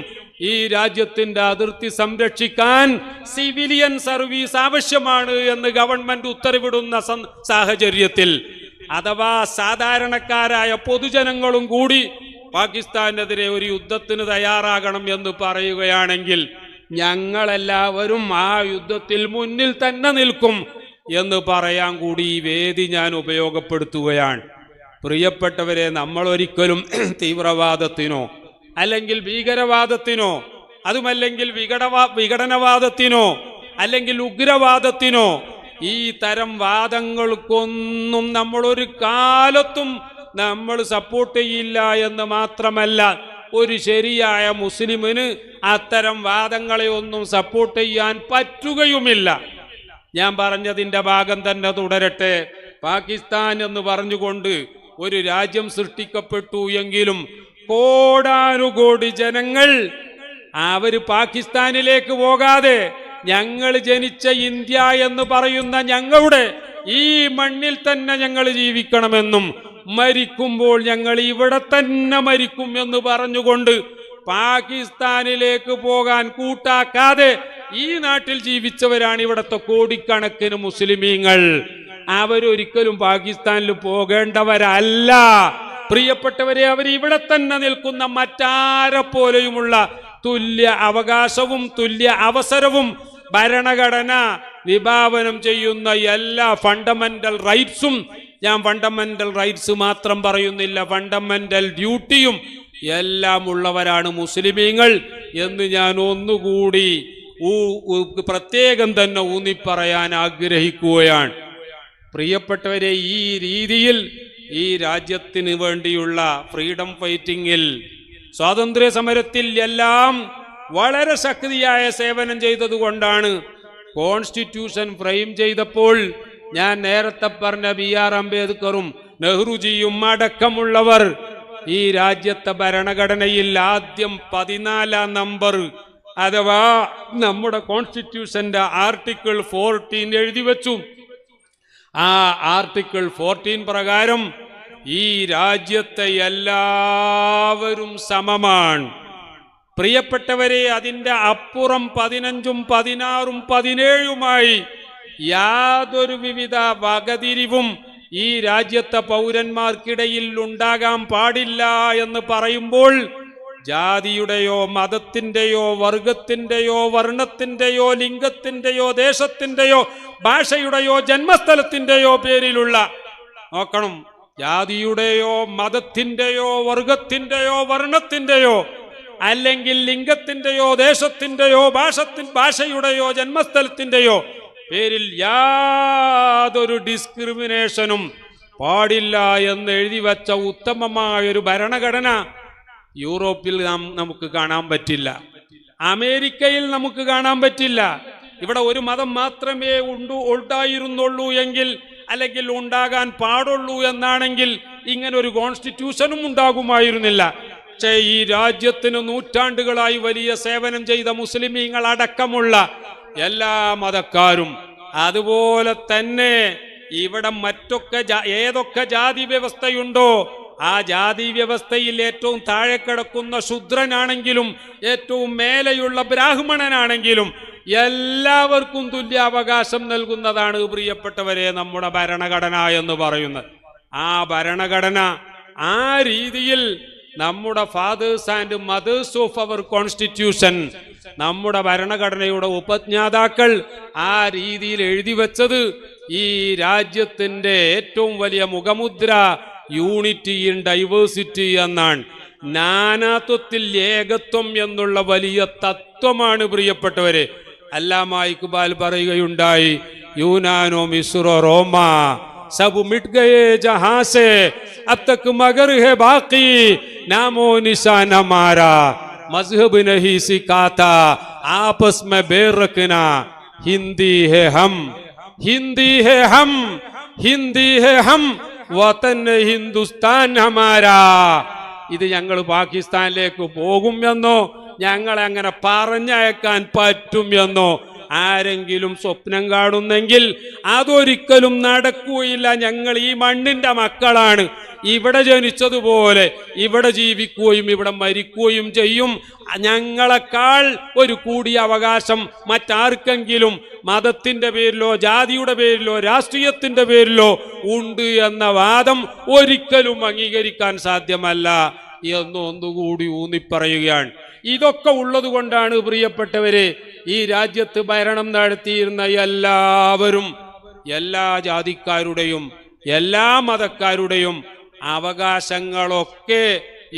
ഈ രാജ്യത്തിന്റെ അതിർത്തി സംരക്ഷിക്കാൻ സിവിലിയൻ സർവീസ് ആവശ്യമാണ് എന്ന് ഗവൺമെന്റ് ഉത്തരവിടുന്ന സാഹചര്യത്തിൽ, അഥവാ സാധാരണക്കാരായ പൊതുജനങ്ങളും കൂടി പാകിസ്ഥാനെതിരെ ഒരു യുദ്ധത്തിന് തയ്യാറാകണം എന്ന് പറയുകയാണെങ്കിൽ ഞങ്ങളെല്ലാവരും ആ യുദ്ധത്തിൽ മുന്നിൽ തന്നെ നിൽക്കും എന്ന് പറയാൻ കൂടി ഈ വേദി ഞാൻ ഉപയോഗപ്പെടുത്തുകയാണ്. പ്രിയപ്പെട്ടവരെ, നമ്മളൊരിക്കലും തീവ്രവാദത്തിനോ അല്ലെങ്കിൽ ഭീകരവാദത്തിനോ അതുമല്ലെങ്കിൽ വിഘടനവാദത്തിനോ അല്ലെങ്കിൽ ഉഗ്രവാദത്തിനോ ഈ തരം വാദങ്ങൾക്കൊന്നും നമ്മളൊരു കാലത്തും നമ്മൾ സപ്പോർട്ട് ചെയ്യില്ല എന്ന് മാത്രമല്ല, ഒരു ശരിയായ മുസ്ലിമിന് അത്തരം വാദങ്ങളെ ഒന്നും സപ്പോർട്ട് ചെയ്യാൻ പറ്റുകയുമില്ല. ഞാൻ പറഞ്ഞതിൻ്റെ ഭാഗം തന്നെ തുടരട്ടെ. പാകിസ്ഥാൻ എന്ന് പറഞ്ഞുകൊണ്ട് ഒരു രാജ്യം സൃഷ്ടിക്കപ്പെട്ടു എങ്കിലും കോടാനുകോടി ജനങ്ങൾ അവർ പാകിസ്ഥാനിലേക്ക് പോകാതെ ഞങ്ങൾ ജനിച്ച ഇന്ത്യ എന്ന് പറയുന്ന ഞങ്ങളുടെ ഈ മണ്ണിൽ തന്നെ ഞങ്ങൾ ജീവിക്കണമെന്നും മരിക്കുമ്പോൾ ഞങ്ങൾ ഇവിടെ തന്നെ മരിക്കും എന്ന് പറഞ്ഞുകൊണ്ട് പാകിസ്ഥാനിലേക്ക് പോകാൻ കൂട്ടാക്കാതെ ഈ നാട്ടിൽ ജീവിച്ചവരാണ് ഇവിടുത്തെ കോടിക്കണക്കിന് മുസ്ലിമീങ്ങൾ. അവരൊരിക്കലും പാകിസ്ഥാനിൽ പോകേണ്ടവരല്ല. പ്രിയപ്പെട്ടവരെ, അവർ ഇവിടെ തന്നെ നിൽക്കുന്ന മറ്റാരെ പോലെയുമുള്ള തുല്യ അവകാശവും തുല്യ അവസരവും ഭരണഘടന വിഭാവനം ചെയ്യുന്ന എല്ലാ ഫണ്ടമെന്റൽ റൈറ്റ്സും, ഞാൻ ഫണ്ടമെന്റൽ റൈറ്റ്സ് മാത്രം പറയുന്നില്ല, ഫണ്ടമെന്റൽ ഡ്യൂട്ടിയും എല്ലാം ഉള്ളവരാണ് മുസ്ലിമീങ്ങൾ എന്ന് ഞാൻ ഒന്നുകൂടി പ്രത്യേകം തന്നെ ഊന്നിപ്പറയാൻ ആഗ്രഹിക്കുകയാണ്. പ്രിയപ്പെട്ടവരെ, ഈ രീതിയിൽ ഈ രാജ്യത്തിന് വേണ്ടിയുള്ള ഫ്രീഡം ഫൈറ്റിങ്ങിൽ, സ്വാതന്ത്ര്യ സമരത്തിൽ എല്ലാം വളരെ ശക്തിയായ സേവനം ചെയ്തതുകൊണ്ടാണ് കോൺസ്റ്റിറ്റ്യൂഷൻ ഫ്രെയിം ചെയ്തപ്പോൾ ഞാൻ നേരത്തെ പറഞ്ഞ BR അംബേദ്കറും നെഹ്റുജിയും അടക്കമുള്ളവർ ഈ രാജ്യത്തെ ഭരണഘടനയിൽ ആദ്യം 14 നമ്പർ അഥവാ നമ്മുടെ കോൺസ്റ്റിറ്റ്യൂഷന്റെ ആർട്ടിക്കിൾ 14 എഴുതി വെച്ചു. ആ ആർട്ടിക്കിൾ 14 പ്രകാരം ഈ രാജ്യത്തെ എല്ലാവരും സമമാണ്. പ്രിയപ്പെട്ടവരെ, അതിൻ്റെ അപ്പുറം 15ഉം 16ഉം 17ഉമായി യാതൊരു വിവിധ വകതിരിവും ഈ രാജ്യത്തെ പൗരന്മാർക്കിടയിൽ ഉണ്ടാകാൻ പാടില്ല എന്ന് പറയുമ്പോൾ ജാതിയുടെയോ മതത്തിൻ്റെയോ വർഗത്തിൻ്റെയോ വർണ്ണത്തിൻ്റെയോ ലിംഗത്തിൻ്റെയോ ദേശത്തിൻ്റെയോ ഭാഷയുടെയോ ജന്മസ്ഥലത്തിൻ്റെയോ പേരിലുള്ള, നോക്കണം, ജാതിയുടെയോ മതത്തിൻ്റെയോ വർഗത്തിൻ്റെയോ വർണ്ണത്തിൻ്റെയോ അല്ലെങ്കിൽ ലിംഗത്തിൻ്റെയോ ദേശത്തിൻ്റെയോ ഭാഷയുടെയോ ജന്മസ്ഥലത്തിൻ്റെയോ പേരിൽ യാതൊരു ഡിസ്ക്രിമിനേഷനും പാടില്ല എന്ന് എഴുതി വച്ച ഉത്തമമായൊരു ഭരണഘടന യൂറോപ്പിൽ നമുക്ക് കാണാൻ പറ്റില്ല, അമേരിക്കയിൽ നമുക്ക് കാണാൻ പറ്റില്ല. ഇവിടെ ഒരു മതം മാത്രമേ ഉണ്ടായിരുന്നുള്ളൂ എങ്കിൽ അല്ലെങ്കിൽ ഉണ്ടാകാൻ പാടുള്ളൂ എന്നാണെങ്കിൽ ഇങ്ങനെ ഒരു കോൺസ്റ്റിറ്റ്യൂഷനും ഉണ്ടാകുമായിരുന്നില്ല. പക്ഷേ ഈ രാജ്യത്തിന് നൂറ്റാണ്ടുകളായി വലിയ സേവനം ചെയ്ത മുസ്ലിമീങ്ങൾ അടക്കമുള്ള എല്ലാ മതക്കാരും, അതുപോലെ തന്നെ ഇവിടെ ഏതൊക്കെ ജാതി വ്യവസ്ഥയുണ്ടോ ആ ജാതി വ്യവസ്ഥയിൽ ഏറ്റവും താഴെ കിടക്കുന്ന ശൂദ്രനാണെങ്കിലും ഏറ്റവും മേലെയുള്ള ബ്രാഹ്മണനാണെങ്കിലും എല്ലാവർക്കും തുല്യാവകാശം നൽകുന്നതാണ് പ്രിയപ്പെട്ടവരെ നമ്മുടെ ഭരണഘടന എന്ന് പറയുന്നത്. ആ ഭരണഘടന ആ രീതിയിൽ നമ്മുടെ fathers and mothers of our constitution, നമ്മുടെ ഭരണഘടനയുടെ ഉപജ്ഞാതാക്കൾ ആ രീതിയിൽ എഴുതി വെച്ചത് ഈ രാജ്യത്തിന്റെ ഏറ്റവും വലിയ മുഖമുദ്ര യൂണിറ്റി ഇൻ ഡൈവേഴ്സിറ്റി എന്നാണ്. നാനാത്വത്തിൽ ഏകത്വം എന്നുള്ള വലിയ തത്വമാണ് പ്രിയപ്പെട്ടവരെ. അല്ലാമ ഇക്ബാൽ പറയുകയുണ്ടായി, യൂനാനോ മിസ്രോ റോമ സബ് മിറ്റ് ഗയേ ജഹാ സേ അബ് തക് മഗർ ഹൈ ബാക്കി നാമോ നിശാൻ ഹമാരാ മസ്ഹബ് नहीं सिखाता आपस में बैर रखना हिंदी है हम हिंदी है हम हिंदी है हम वतन हिंदुस्तान हमारा. ഇത് ഞങ്ങൾ പാകിസ്ഥാനിലേക്ക് പോകുമെന്നോ ഞങ്ങളെ അങ്ങനെ പറഞ്ഞയക്കാൻ പറ്റുമെന്നോ ആരെങ്കിലും സ്വപ്നം കാണുന്നെങ്കിൽ അതൊരിക്കലും നടക്കുകയില്ല. ഞങ്ങൾ ഈ മണ്ണിന്റെ മക്കളാണ്, ഇവിടെ ജനിച്ചതുപോലെ ഇവിടെ ജീവിക്കുകയും ഇവിടെ മരിക്കുകയും ചെയ്യും. ഞങ്ങളെക്കാൾ ഒരു കൂടിയ അവകാശം മറ്റാർക്കെങ്കിലും മതത്തിന്റെ പേരിലോ ജാതിയുടെ പേരിലോ രാഷ്ട്രീയത്തിന്റെ പേരിലോ ഉണ്ട് എന്ന വാദം ഒരിക്കലും അംഗീകരിക്കാൻ സാധ്യമല്ല എന്നൊന്നുകൂടി ഊന്നിപ്പറയുകയാണ്. ഇതൊക്കെ ഉള്ളത് കൊണ്ടാണ് പ്രിയപ്പെട്ടവരെ ഈ രാജ്യത്ത് ഭരണം നടത്തിയിരുന്ന എല്ലാവരും എല്ലാ ജാതിക്കാരുടെയും എല്ലാ മതക്കാരുടെയും അവകാശങ്ങളൊക്കെ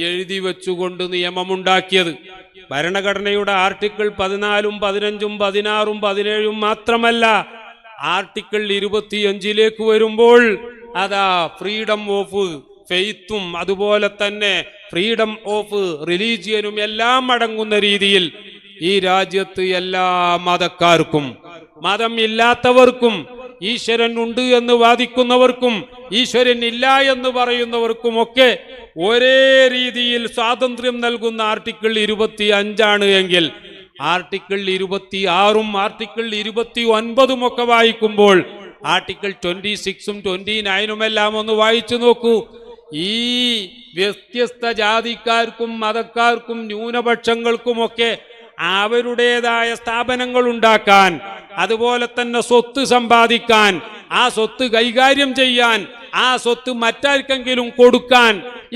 എഴുതി വെച്ചുകൊണ്ട് നിയമമുണ്ടാക്കിയത്. ഭരണഘടനയുടെ ആർട്ടിക്കിൾ 14, 15, 16, 17 മാത്രമല്ല, ആർട്ടിക്കിൾ 25 വരുമ്പോൾ അതാ ഫ്രീഡം ഓഫ് ഫെയ്ത്തും അതുപോലെ തന്നെ ഫ്രീഡം ഓഫ് റിലീജിയനും എല്ലാം അടങ്ങുന്ന രീതിയിൽ ഈ രാജ്യത്ത് എല്ലാ മതക്കാർക്കും മതം ഇല്ലാത്തവർക്കും ഈശ്വരൻ ഉണ്ട് എന്ന് വാദിക്കുന്നവർക്കും ഈശ്വരൻ ഇല്ല എന്ന് പറയുന്നവർക്കുമൊക്കെ ഒരേ രീതിയിൽ സ്വാതന്ത്ര്യം നൽകുന്ന ആർട്ടിക്കിൾ 25 എങ്കിൽ ആർട്ടിക്കിൾ 26 ആർട്ടിക്കിൾ 29 ഒക്കെ വായിക്കുമ്പോൾ ആർട്ടിക്കിൾ 26 29 എല്ലാം ഒന്ന് വായിച്ചു നോക്കൂ. ഈ വ്യത്യസ്ത ജാതിക്കാർക്കും മതക്കാർക്കും ന്യൂനപക്ഷങ്ങൾക്കുമൊക്കെ അവരുടേതായ സ്ഥാപനങ്ങൾ ഉണ്ടാക്കാൻ, അതുപോലെ തന്നെ സ്വത്ത് സമ്പാദിക്കാൻ, ആ സ്വത്ത് കൈകാര്യം ചെയ്യാൻ, ആ സ്വത്ത് മറ്റാർക്കെങ്കിലും കൊടുക്കാൻ,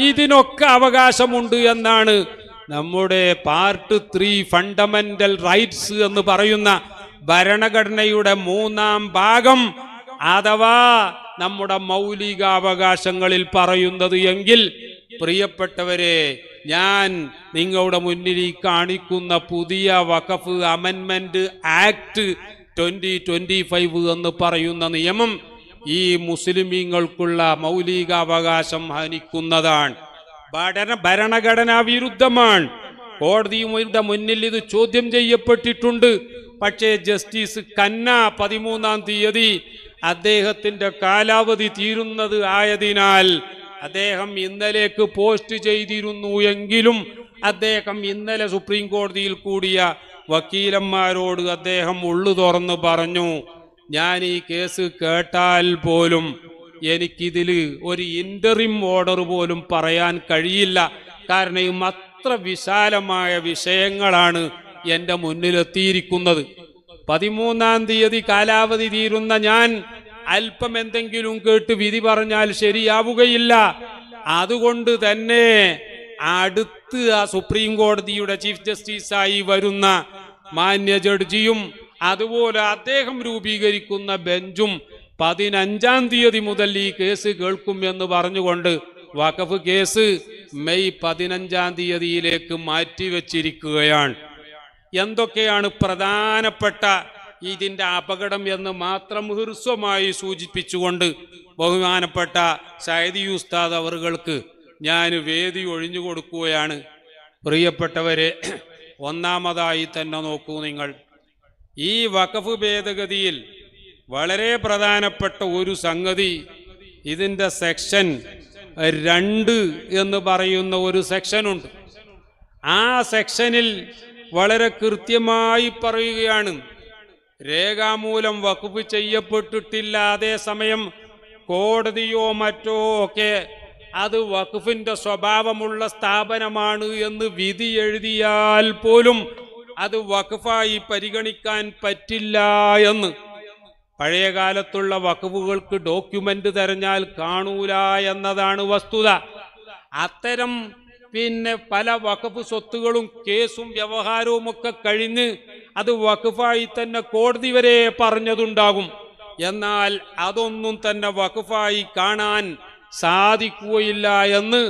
ഇതിനൊക്കെ അവകാശമുണ്ട് എന്നാണ് നമ്മുടെ പാർട്ട് 3 ഫണ്ടമെന്റൽ റൈറ്റ്സ് എന്ന് പറയുന്ന ഭരണഘടനയുടെ 3-ാം ഭാഗം അഥവാ നമ്മുടെ മൗലികാവകാശങ്ങളിൽ പറയുന്നത് എങ്കിൽ, പ്രിയപ്പെട്ടവരെ, ഞാൻ നിങ്ങളുടെ മുന്നിൽ ഈ കാണിക്കുന്ന പുതിയ വഖഫ് അമെൻമെന്റ് ആക്ട് 2025 എന്ന് പറയുന്ന നിയമം ഈ മുസ്ലിമീങ്ങൾക്കുള്ള മൗലികാവകാശം ഹനിക്കുന്നതാണ്. ഭരണഘടനാ വിരുദ്ധമാണ്. കോടതിയുടെ മുന്നിൽ ഇത് ചോദ്യം ചെയ്യപ്പെട്ടിട്ടുണ്ട്. പക്ഷേ ജസ്റ്റിസ് ഖന്ന 13-ാം തീയതി അദ്ദേഹത്തിന്റെ കാലാവധി തീരുന്നത് ആയതിനാൽ അദ്ദേഹം ഇന്നലേക്ക് പോസ്റ്റ് ചെയ്തിരുന്നു എങ്കിലും അദ്ദേഹം ഇന്നലെ സുപ്രീം കോടതിയിൽ കൂടിയ വക്കീലന്മാരോട് അദ്ദേഹം ഉള്ളു തുറന്ന് പറഞ്ഞു, ഞാൻ ഈ കേസ് കേട്ടാൽ പോലും എനിക്കിതിൽ ഒരു ഇന്ററിം ഓർഡർ പോലും പറയാൻ കഴിയില്ല. കാരണം അത്ര വിശാലമായ വിഷയങ്ങളാണ് എൻ്റെ മുന്നിലെത്തിയിരിക്കുന്നത്. 13-ാം തീയതി കാലാവധി തീരുന്ന ഞാൻ അല്പം എന്തെങ്കിലും കേട്ട് വിധി പറഞ്ഞാൽ ശരിയാവുകയില്ല. അതുകൊണ്ട് തന്നെ അടുത്ത് ആ സുപ്രീം കോടതിയുടെ ചീഫ് ജസ്റ്റിസായി വരുന്ന മാന്യ ജഡ്ജിയും അതുപോലെ അദ്ദേഹം രൂപീകരിക്കുന്ന ബെഞ്ചും 15-ാം തീയതി മുതൽ ഈ കേസ് കേൾക്കും എന്ന് പറഞ്ഞുകൊണ്ട് വഖഫ് കേസ് മെയ് 15-ാം തീയതിയിലേക്ക് മാറ്റിവെച്ചിരിക്കുകയാണ്. എന്തൊക്കെയാണ് പ്രധാനപ്പെട്ട ഇതിൻ്റെ അപകടം എന്ന് മാത്രം ഹ്രസ്വമായി സൂചിപ്പിച്ചുകൊണ്ട് ബഹുമാനപ്പെട്ട സയ്യിദി ഉസ്താദ് അവറുകൾക്ക് ഞാൻ വേദി ഒഴിഞ്ഞു കൊടുക്കുകയാണ്. പ്രിയപ്പെട്ടവരെ, ഒന്നാമതായി തന്നെ നോക്കൂ നിങ്ങൾ, ഈ വഖഫ് ഭേദഗതിയിൽ വളരെ പ്രധാനപ്പെട്ട ഒരു സംഗതി, ഇതിൻ്റെ സെക്ഷൻ 2 എന്ന് പറയുന്ന ഒരു സെക്ഷനുണ്ട്. ആ സെക്ഷനിൽ വളരെ കൃത്യമായി പറയുകയാണ്, രേഖാമൂലം വഖഫ് ചെയ്യപ്പെട്ടിട്ടില്ല, അതേസമയം കോടതിയോ മറ്റോ ഒക്കെ അത് വഖഫിന്റെ സ്വഭാവമുള്ള സ്ഥാപനമാണ് എന്ന് വിധി എഴുതിയാൽ പോലും അത് വഖഫായി പരിഗണിക്കാൻ പറ്റില്ല എന്ന്. പഴയ കാലത്തുള്ള വഖഫുകൾക്ക് ഡോക്യുമെന്റ് തെരഞ്ഞാൽ കാണൂല എന്നതാണ് വസ്തുത. അത്തരം പല വഖഫ് സ്വത്തുകളും കേസും വ്യവഹാരവും ഒക്കെ കഴിഞ്ഞ് അത് വഖഫായി തന്നെ കോടതി വരെ പറഞ്ഞതുണ്ടാകും. എന്നാൽ അതൊന്നും തന്നെ വഖഫായി കാണാൻ സാധിക്കുകയില്ല എന്ന്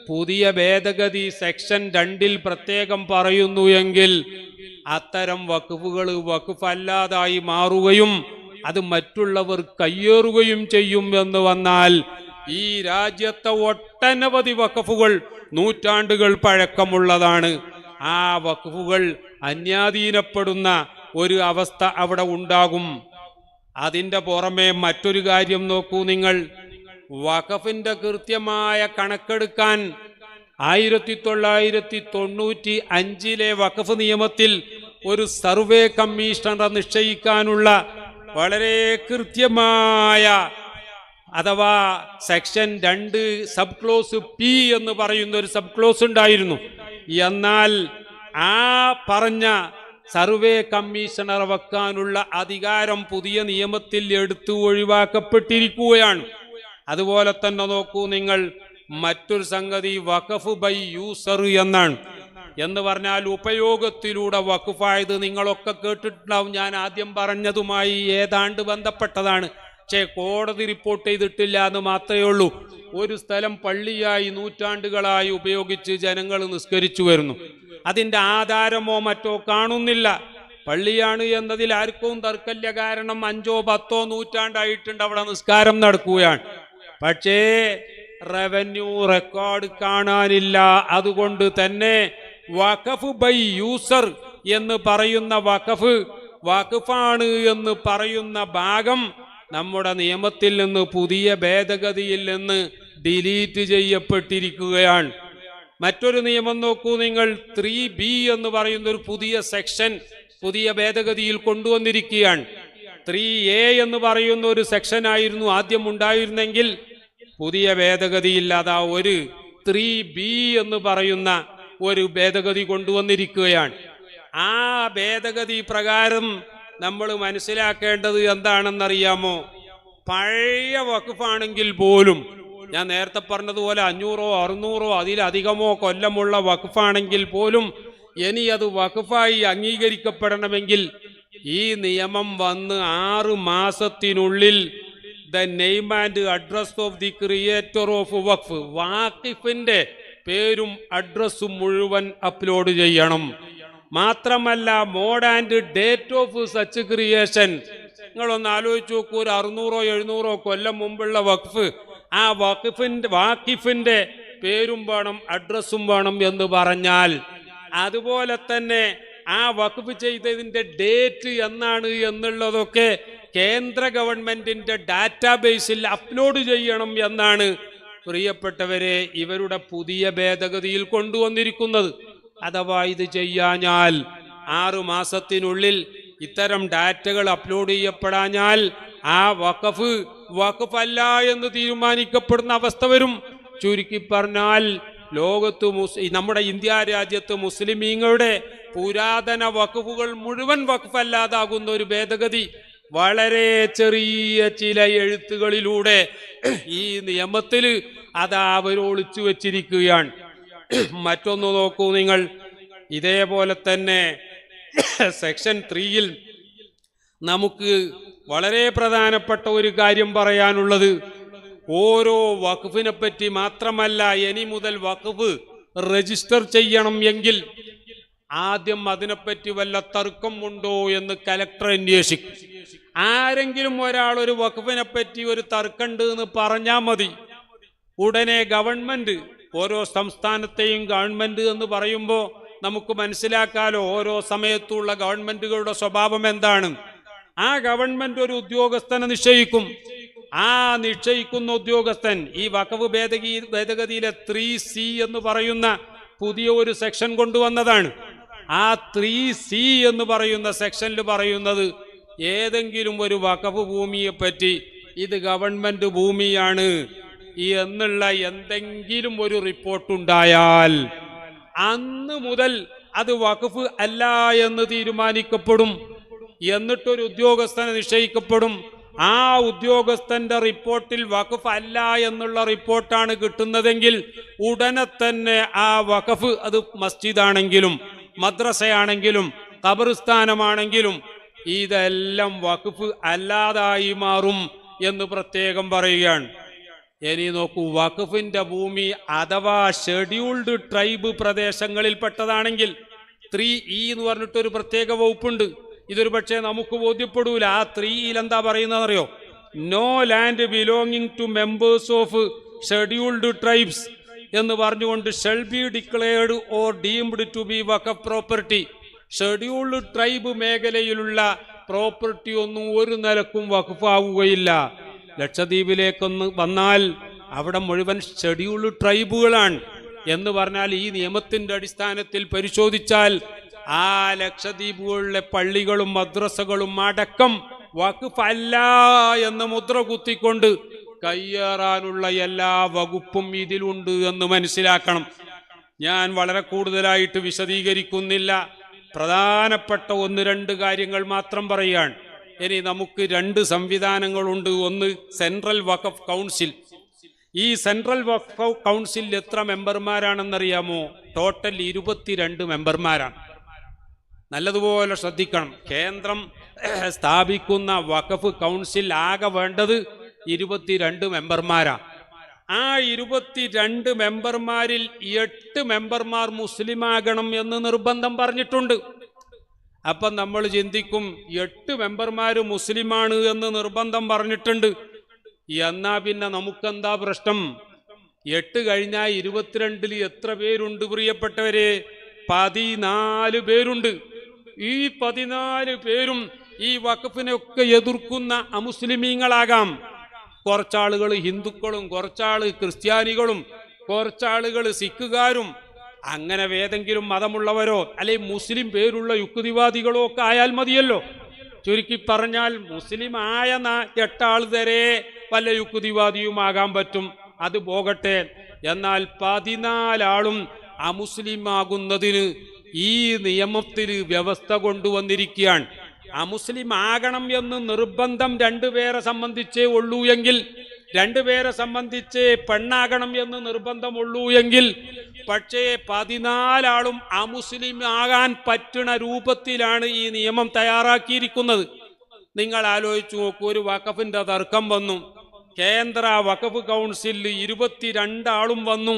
പുതിയ ഭേദഗതി സെക്ഷൻ 2 പ്രത്യേകം പറയുന്നു. എങ്കിൽ അത്തരം വഖഫുകൾ വഖഫല്ലാതായി മാറുകയും അത് മറ്റുള്ളവർ കയ്യേറുകയും ചെയ്യും എന്ന് വന്നാൽ ഈ രാജ്യത്തെ ഒട്ടനവധി വഖഫുകൾ നൂറ്റാണ്ടുകൾ പഴക്കമുള്ളതാണ്. ആ വഖഫുകൾ അന്യാധീനപ്പെടുന്ന ഒരു അവസ്ഥ അവിടെ ഉണ്ടാകും. അതിൻ്റെ പുറമെ മറ്റൊരു കാര്യം നോക്കൂ നിങ്ങൾ, വഖഫിന്റെ കൃത്യമായ കണക്കെടുക്കാൻ 1995 വഖഫ് നിയമത്തിൽ ഒരു സർവേ കമ്മീഷണറെ നിശ്ചയിക്കാനുള്ള വളരെ കൃത്യമായ അഥവാ സെക്ഷൻ 2 സബ് ക്ലോസ് പി എന്ന് പറയുന്ന ഒരു സബ് ക്ലോസ് ഉണ്ടായിരുന്നു. എന്നാൽ ആ പറഞ്ഞ സർവേ കമ്മീഷണർ വെക്കാനുള്ള അധികാരം പുതിയ നിയമത്തിൽ എടുത്തു ഒഴിവാക്കപ്പെട്ടിരിക്കുകയാണ്. അതുപോലെ തന്നെ നോക്കൂ നിങ്ങൾ, മറ്റൊരു സംഗതി വഖഫ് ബൈ യൂസർ എന്നാണ്. എന്ന് പറഞ്ഞാൽ ഉപയോഗത്തിലൂടെ വഖഫായത് നിങ്ങളൊക്കെ കേട്ടിട്ടുണ്ടാവും. ഞാൻ ആദ്യം പറഞ്ഞതുമായി ഏതാണ്ട് ബന്ധപ്പെട്ടതാണ്. പക്ഷേ കോടതി റിപ്പോർട്ട് ചെയ്തിട്ടില്ല എന്ന് മാത്രമേ ഉള്ളൂ. ഒരു സ്ഥലം പള്ളിയായി നൂറ്റാണ്ടുകളായി ഉപയോഗിച്ച് ജനങ്ങൾ നിസ്കരിച്ചു വരുന്നു. അതിൻ്റെ ആധാരമോ മറ്റോ കാണുന്നില്ല. പള്ളിയാണ് എന്നതിൽ ആർക്കും തർക്കമില്ല. കാരണം 5ഓ 10ഓ നൂറ്റാണ്ടായിട്ടുണ്ട് അവിടെ നിസ്കാരം നടക്കുകയാണ്. പക്ഷേ റവന്യൂ റെക്കോർഡ് കാണാനില്ല. അതുകൊണ്ട് തന്നെ വഖഫ് ബൈ യൂസർ എന്ന് പറയുന്ന വഖഫാണ് എന്ന് പറയുന്ന ഭാഗം നമ്മുടെ നിയമത്തിൽ നിന്ന്, പുതിയ ഭേദഗതിയിൽ നിന്ന് ഡിലീറ്റ് ചെയ്യപ്പെട്ടിരിക്കുകയാണ്. മറ്റൊരു നിയമം നോക്കൂ നിങ്ങൾ. 3B എന്ന് പറയുന്ന ഒരു പുതിയ സെക്ഷൻ പുതിയ ഭേദഗതിയിൽ കൊണ്ടുവന്നിരിക്കുകയാണ്. 3A എന്ന് പറയുന്ന ഒരു സെക്ഷൻ ആയിരുന്നു ആദ്യം ഉണ്ടായിരുന്നെങ്കിൽ, പുതിയ ഭേദഗതിയിൽ അതാ ഒരു 3B എന്ന് പറയുന്ന ഒരു ഭേദഗതി കൊണ്ടുവന്നിരിക്കുകയാണ്. ആ ഭേദഗതി പ്രകാരം നമ്മൾ മനസ്സിലാക്കേണ്ടത് എന്താണെന്നറിയാമോ? പഴയ വഖഫാണെങ്കിൽ പോലും, ഞാൻ നേരത്തെ പറഞ്ഞതുപോലെ 500ഓ 600ഓ അതിലധികമോ കൊല്ലമുള്ള വഖഫാണെങ്കിൽ പോലും ഇനി അത് വഖഫായി അംഗീകരിക്കപ്പെടണമെങ്കിൽ ഈ നിയമം വന്ന് 6 മാസത്തിനുള്ളിൽ the name and address of the creator of വഖഫ്, വാഖിഫിന്റെ പേരും അഡ്രസ്സും മുഴുവൻ അപ്ലോഡ് ചെയ്യണം. മാത്രമല്ല mode and date of such creation. നിങ്ങളൊന്ന് ആലോചിച്ച് നോക്കൂ. ഒരു 600ഓ 700ഓ കൊല്ലം മുമ്പുള്ള വഖഫ്, ആ വാഖിഫിന്റെ പേരും വേണം അഡ്രസ്സും വേണം എന്ന് പറഞ്ഞാൽ, അതുപോലെ തന്നെ ആ വഖഫ് ചെയ്തതിന്റെ ഡേറ്റ് എന്നാണ് എന്നുള്ളതൊക്കെ കേന്ദ്ര ഗവൺമെന്റിന്റെ ഡാറ്റാബേസിൽ അപ്ലോഡ് ചെയ്യണം എന്നാണ് പ്രിയപ്പെട്ടവരെ ഇവരുടെ പുതിയ ഭേദഗതിയിൽ കൊണ്ടുവന്നിരിക്കുന്നത്. അഥവാ ഇത് ചെയ്യാഞ്ഞാൽ 6 മാസത്തിനുള്ളിൽ ഇത്തരം ഡാറ്റകൾ അപ്ലോഡ് ചെയ്യപ്പെടാഞ്ഞാൽ ആ വഖഫ് അല്ല എന്ന് തീരുമാനിക്കപ്പെടുന്ന അവസ്ഥ വരും. ചുരുക്കി പറഞ്ഞാൽ ലോകത്ത് നമ്മുടെ ഇന്ത്യ രാജ്യത്ത് മുസ്ലിമീങ്ങളുടെ പുരാതന വഖഫുകൾ മുഴുവൻ വഖഫ് അല്ലാതാകുന്ന ഒരു ഭേദഗതി വളരെ ചെറിയ ചില എഴുത്തുകളിലൂടെ ഈ നിയമത്തിൽ അത് അവർ ഒളിച്ചു വെച്ചിരിക്കുകയാണ്. മറ്റൊന്ന് നോക്കൂ നിങ്ങൾ. ഇതേപോലെ തന്നെ സെക്ഷൻ 3യിൽ നമുക്ക് വളരെ പ്രധാനപ്പെട്ട ഒരു കാര്യം പറയാനുള്ളത്, ഓരോ വഖഫിനെ പറ്റി മാത്രമല്ല, ഇനി മുതൽ വഖഫ് രജിസ്റ്റർ ചെയ്യണം എങ്കിൽ ആദ്യം അതിനെപ്പറ്റി വല്ല തർക്കം ഉണ്ടോ എന്ന് കലക്ടർ അന്വേഷിക്കും. ആരെങ്കിലും ഒരാൾ ഒരു വഖഫിനെ പറ്റി ഒരു തർക്കമുണ്ട് എന്ന് പറഞ്ഞാൽ മതി, ഉടനെ ഗവൺമെന്റ്, ഓരോ സംസ്ഥാനത്തെയും ഗവൺമെന്റ് എന്ന് പറയുമ്പോൾ നമുക്ക് മനസ്സിലാക്കാലോ ഓരോ സമയത്തുള്ള ഗവൺമെന്റുകളുടെ സ്വഭാവം എന്താണ്. ആ ഗവൺമെന്റ് ഒരു ഉദ്യോഗസ്ഥനെ നിശ്ചയിക്കും. ആ നിശ്ചയിക്കുന്ന ഉദ്യോഗസ്ഥൻ ഈ വഖഫ് ഭേദഗതിയിലെ 3C എന്ന് പറയുന്ന പുതിയ ഒരു സെക്ഷൻ കൊണ്ടുവന്നതാണ്. ആ 3C എന്ന് പറയുന്ന സെക്ഷനിൽ പറയുന്നത്, ഏതെങ്കിലും ഒരു വഖഫ് ഭൂമിയെ പറ്റി ഇത് ഗവൺമെന്റ് ഭൂമിയാണ് എന്നുള്ള എന്തെങ്കിലും ഒരു റിപ്പോർട്ടുണ്ടായാൽ അന്ന് മുതൽ അത് വഖഫ് അല്ല എന്ന് തീരുമാനിക്കപ്പെടും. എന്നിട്ടൊരു ഉദ്യോഗസ്ഥനെ നിശ്ചയിക്കപ്പെടും. ആ ഉദ്യോഗസ്ഥന്റെ റിപ്പോർട്ടിൽ വഖഫ് അല്ല എന്നുള്ള റിപ്പോർട്ടാണ് കിട്ടുന്നതെങ്കിൽ ഉടനെ തന്നെ ആ വഖഫ്, അത് മസ്ജിദാണെങ്കിലും മദ്രസയാണെങ്കിലും ഖബർസ്ഥാനമാണെങ്കിലും ഇതെല്ലാം വഖഫ് അല്ലാതായി മാറും എന്ന് പ്രത്യേകം പറയുകയാണ്. ഇനി നോക്കൂ, വഖഫിന്റെ ഭൂമി അഥവാ ഷെഡ്യൂൾഡ് ട്രൈബ് പ്രദേശങ്ങളിൽപ്പെട്ടതാണെങ്കിൽ 3E എന്ന് പറഞ്ഞിട്ടൊരു പ്രത്യേക വകുപ്പുണ്ട്. ഇതൊരു പക്ഷേ നമുക്ക് ബോധ്യപ്പെടൂല. ആ 3യിൽ എന്താ പറയുന്നതെന്നറിയോ? No land belonging to members of scheduled tribes എന്ന് പറഞ്ഞുകൊണ്ട് shall be declared or deemed to be വഖഫ് പ്രോപ്പർട്ടി. ഷെഡ്യൂൾഡ് ട്രൈബ് മേഖലയിലുള്ള പ്രോപ്പർട്ടി ഒന്നും ഒരു നിലക്കും വഖഫാവുകയില്ല. ലക്ഷദ്വീപിലേക്കൊന്ന് വന്നാൽ അവിടെ മുഴുവൻ ഷെഡ്യൂൾഡ് ട്രൈബുകളാണ് എന്ന് പറഞ്ഞാൽ ഈ നിയമത്തിന്റെ അടിസ്ഥാനത്തിൽ പരിശോധിച്ചാൽ ആ ലക്ഷദ്വീപുകളിലെ പള്ളികളും മദ്രസകളും അടക്കം വഖഫ് അല്ല എന്ന് മുദ്ര കുത്തിക്കൊണ്ട് കയ്യേറാനുള്ള എല്ലാ വകുപ്പും ഇതിലുണ്ട് എന്ന് മനസ്സിലാക്കണം. ഞാൻ വളരെ കൂടുതലായിട്ട് വിശദീകരിക്കുന്നില്ല. പ്രധാനപ്പെട്ട 1-2 കാര്യങ്ങൾ മാത്രം പറയുകയാണ്. ഇനി നമുക്ക് 2 സംവിധാനങ്ങളുണ്ട്. ഒന്ന് സെൻട്രൽ വഖഫ് കൗൺസിൽ. ഈ സെൻട്രൽ വഖഫ് കൗൺസിൽ എത്ര മെമ്പർമാരാണെന്നറിയാമോ? ടോട്ടൽ 22 മെമ്പർമാരാണ്. നല്ലതുപോലെ ശ്രദ്ധിക്കണം. കേന്ദ്രം സ്ഥാപിക്കുന്ന വഖഫ് കൗൺസിൽ ആകെ വേണ്ടത് 22 മെമ്പർമാരാ. ആ 22 മെമ്പർമാരിൽ 8 മെമ്പർമാർ മുസ്ലിമാകണം എന്ന് നിർബന്ധം പറഞ്ഞിട്ടുണ്ട്. അപ്പം നമ്മൾ ചിന്തിക്കും 8 മെമ്പർമാർ മുസ്ലിമാണ് എന്ന് നിർബന്ധം പറഞ്ഞിട്ടുണ്ട്, എന്നാ പിന്നെ നമുക്കെന്താ പ്രശ്നം? 8 കഴിഞ്ഞാൽ 22-ൽ എത്ര പേരുണ്ട് പ്രിയപ്പെട്ടവരെ? 14 പേരുണ്ട്. ഈ 14 പേരും ഈ വഖഫിനൊക്കെ എതിർക്കുന്ന അമുസ്ലിമീങ്ങളാകാം. കുറച്ചാളുകൾ ഹിന്ദുക്കളും, കുറച്ചാള് ക്രിസ്ത്യാനികളും, കുറച്ചാളുകൾ സിഖുകാരും, അങ്ങനെ ഏതെങ്കിലും മതമുള്ളവരോ അല്ലെ മുസ്ലിം പേരുള്ള യുക്തിവാദികളോ ഒക്കെ ആയാൽ മതിയല്ലോ. ചുരുക്കി പറഞ്ഞാൽ മുസ്ലിം ആയ 8 ആൾ വരെ വല്ല യുക്തിവാദിയുമാകാൻ പറ്റും, അത് പോകട്ടെ. എന്നാൽ 14 ആളും അമുസ്ലിമാകുന്നതിന് ഈ നിയമത്തിൽ വ്യവസ്ഥ കൊണ്ടുവന്നിരിക്കുകയാണ്. അമുസ്ലിം ആകണം എന്ന് നിർബന്ധം 2 പേരെ സംബന്ധിച്ചേ ഉള്ളൂ എങ്കിൽ, 2 പേരെ സംബന്ധിച്ച് പെണ്ണാകണം എന്ന് നിർബന്ധമുള്ളൂ എങ്കിൽ, പക്ഷേ 14 ആളും അമുസ്ലിം ആകാൻ പറ്റുന്ന രൂപത്തിലാണ് ഈ നിയമം തയ്യാറാക്കിയിരിക്കുന്നത്. നിങ്ങൾ ആലോചിച്ചു നോക്കൂ, ഒരു വഖഫിന്റെ തർക്കം വന്നു, കേന്ദ്ര വഖഫ് കൗൺസിലിൽ 22 ആളും വന്നു,